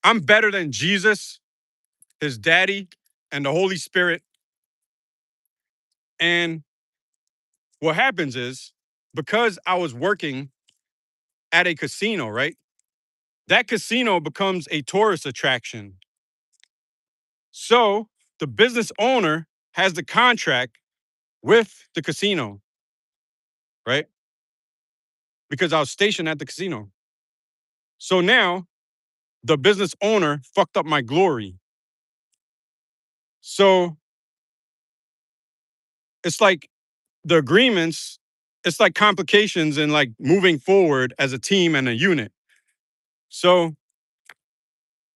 I'm better than Jesus, his daddy, and the Holy Spirit. And what happens is because I was working at a casino, right? That casino becomes a tourist attraction. So the business owner has the contract with the casino, right? Because I was stationed at the casino. So now the business owner fucked up my glory. So it's like the agreements, it's like complications in like moving forward as a team and a unit. So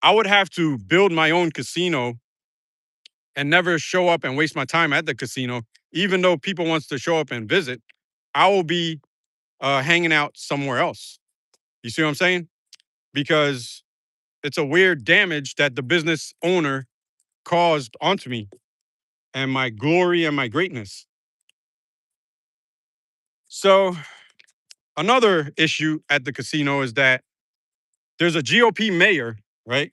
I would have to build my own casino and never show up and waste my time at the casino, even though people wants to show up and visit. I will be hanging out somewhere else. You see what I'm saying? Because it's a weird damage that the business owner caused onto me and my glory and my greatness. So another issue at the casino is that there's a GOP mayor, right,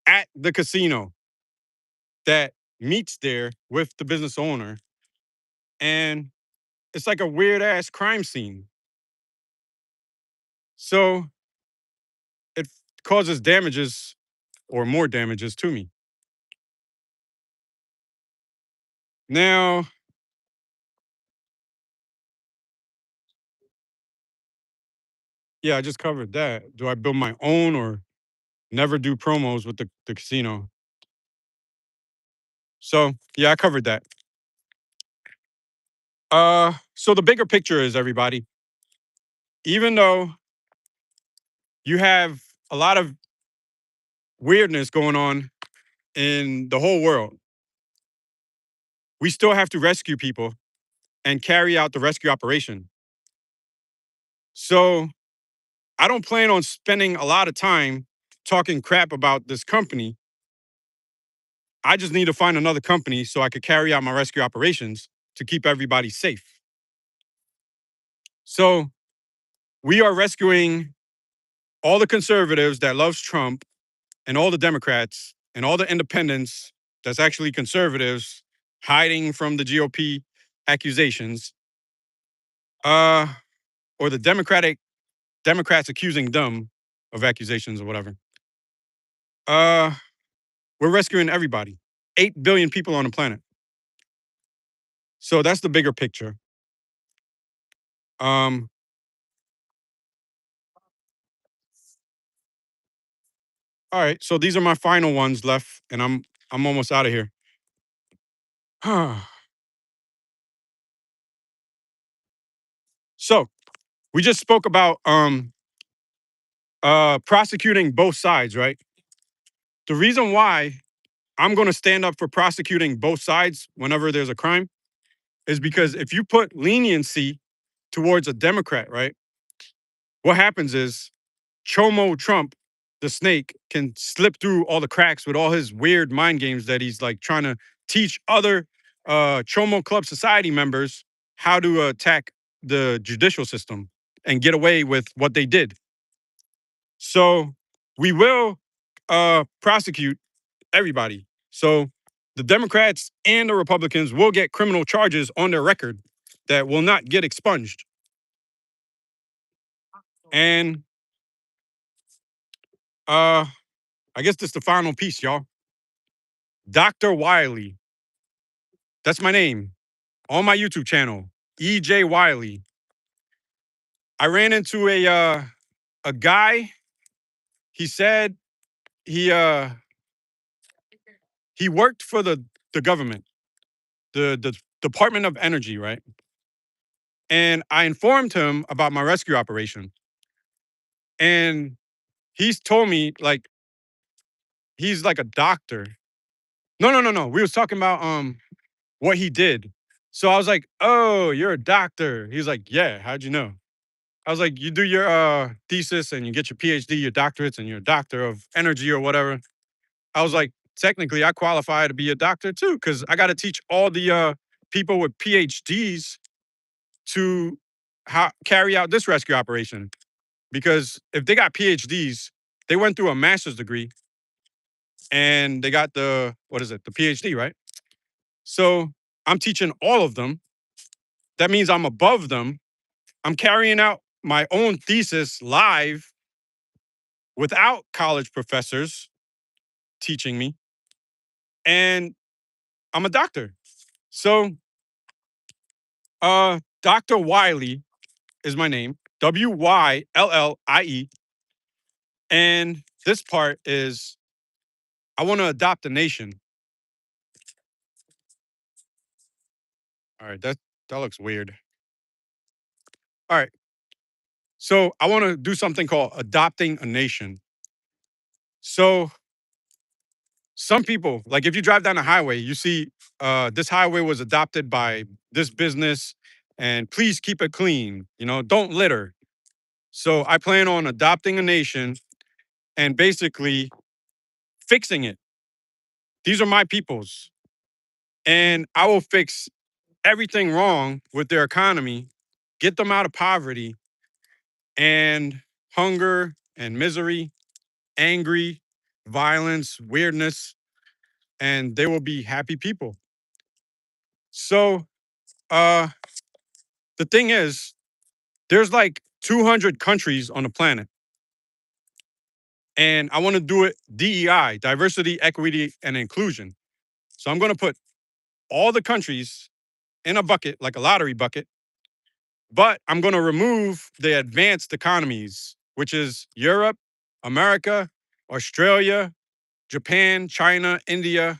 at the casino that meets there with the business owner. And it's like a weird ass crime scene. So it causes damages or more damages to me. Now, yeah, I just covered that. Do I build my own or never do promos with the casino? So yeah, I covered that. So the bigger picture is everybody, even though you have a lot of weirdness going on in the whole world, we still have to rescue people and carry out the rescue operation. So I don't plan on spending a lot of time talking crap about this company. I just need to find another company so I could carry out my rescue operations to keep everybody safe. So we are rescuing all the conservatives that loves Trump and all the Democrats and all the independents that's actually conservatives hiding from the GOP accusations, uh, or the Democrats accusing them of accusations or whatever. Uh, we're rescuing everybody. 8 billion people on the planet. So that's the bigger picture. Um, all right. So these are my final ones left, and I'm almost out of here. So we just spoke about prosecuting both sides, right? The reason why I'm going to stand up for prosecuting both sides whenever there's a crime is because if you put leniency towards a Democrat, right? What happens is Chomo Trump, the snake, can slip through all the cracks with all his weird mind games that he's like trying to teach other Chomo Club society members how to attack the judicial system and get away with what they did. So we will prosecute everybody. So the Democrats and the Republicans will get criminal charges on their record that will not get expunged. And I guess this is the final piece, y'all. Dr. Wyllie. That's my name on my YouTube channel, EJ Wyllie. I ran into a guy. He said he uh he worked for the government, the Department of Energy, right? And I informed him about my rescue operation. And he's told me like he's like a doctor. No, no, no, no. We was talking about what he did. So I was like, "Oh, you're a doctor." He's like, "Yeah, how'd you know?" I was like, "You do your thesis and you get your PhD, your doctorates, and you're a doctor of energy or whatever." I was like, "Technically, I qualify to be a doctor too, because I got to teach all the people with PhDs to how carry out this rescue operation. Because if they got PhDs, they went through a master's degree and they got the what is it, the PhD, right? So I'm teaching all of them. That means I'm above them. I'm carrying out my own thesis live without college professors teaching me. And I'm a doctor. So, Dr. Wiley is my name. Wyllie. And this part is I want to adopt a nation. All right, that looks weird. All right. So I want to do something called adopting a nation. So some people, like if you drive down a highway, you see this highway was adopted by this business and please keep it clean. Don't litter. So I plan on adopting a nation and basically fixing it. These are my peoples. And I will fix everything wrong with their economy, get them out of poverty and hunger and misery, angry, violence, weirdness, and they will be happy people. So, uh, the thing is, there's like 200 countries on the planet, and I want to do it DEI, diversity, equity, and inclusion. So I'm going to put all the countries in a bucket, like a lottery bucket, but I'm going to remove the advanced economies, which is Europe, America, Australia, Japan, China, India,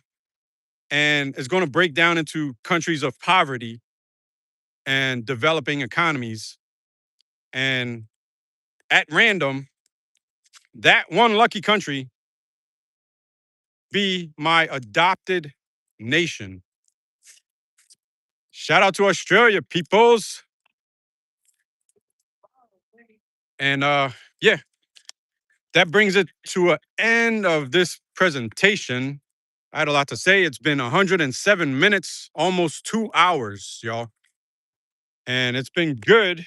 and it's going to break down into countries of poverty and developing economies. And at random, that one lucky country be my adopted nation. Shout out to Australia, peoples. And yeah, that brings it to an end of this presentation. I had a lot to say. It's been 107 minutes, almost 2 hours, y'all. And it's been good.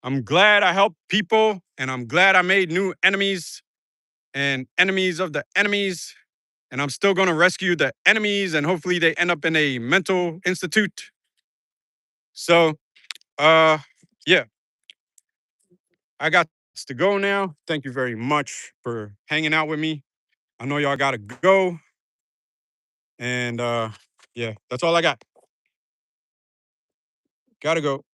I'm glad I helped people and I'm glad I made new enemies and enemies of the enemies. And I'm still going to rescue the enemies and hopefully they end up in a mental institute. So, uh, yeah, I got to go now. Thank you very much for hanging out with me. I know y'all got to go. And yeah, that's all I got. Got to go.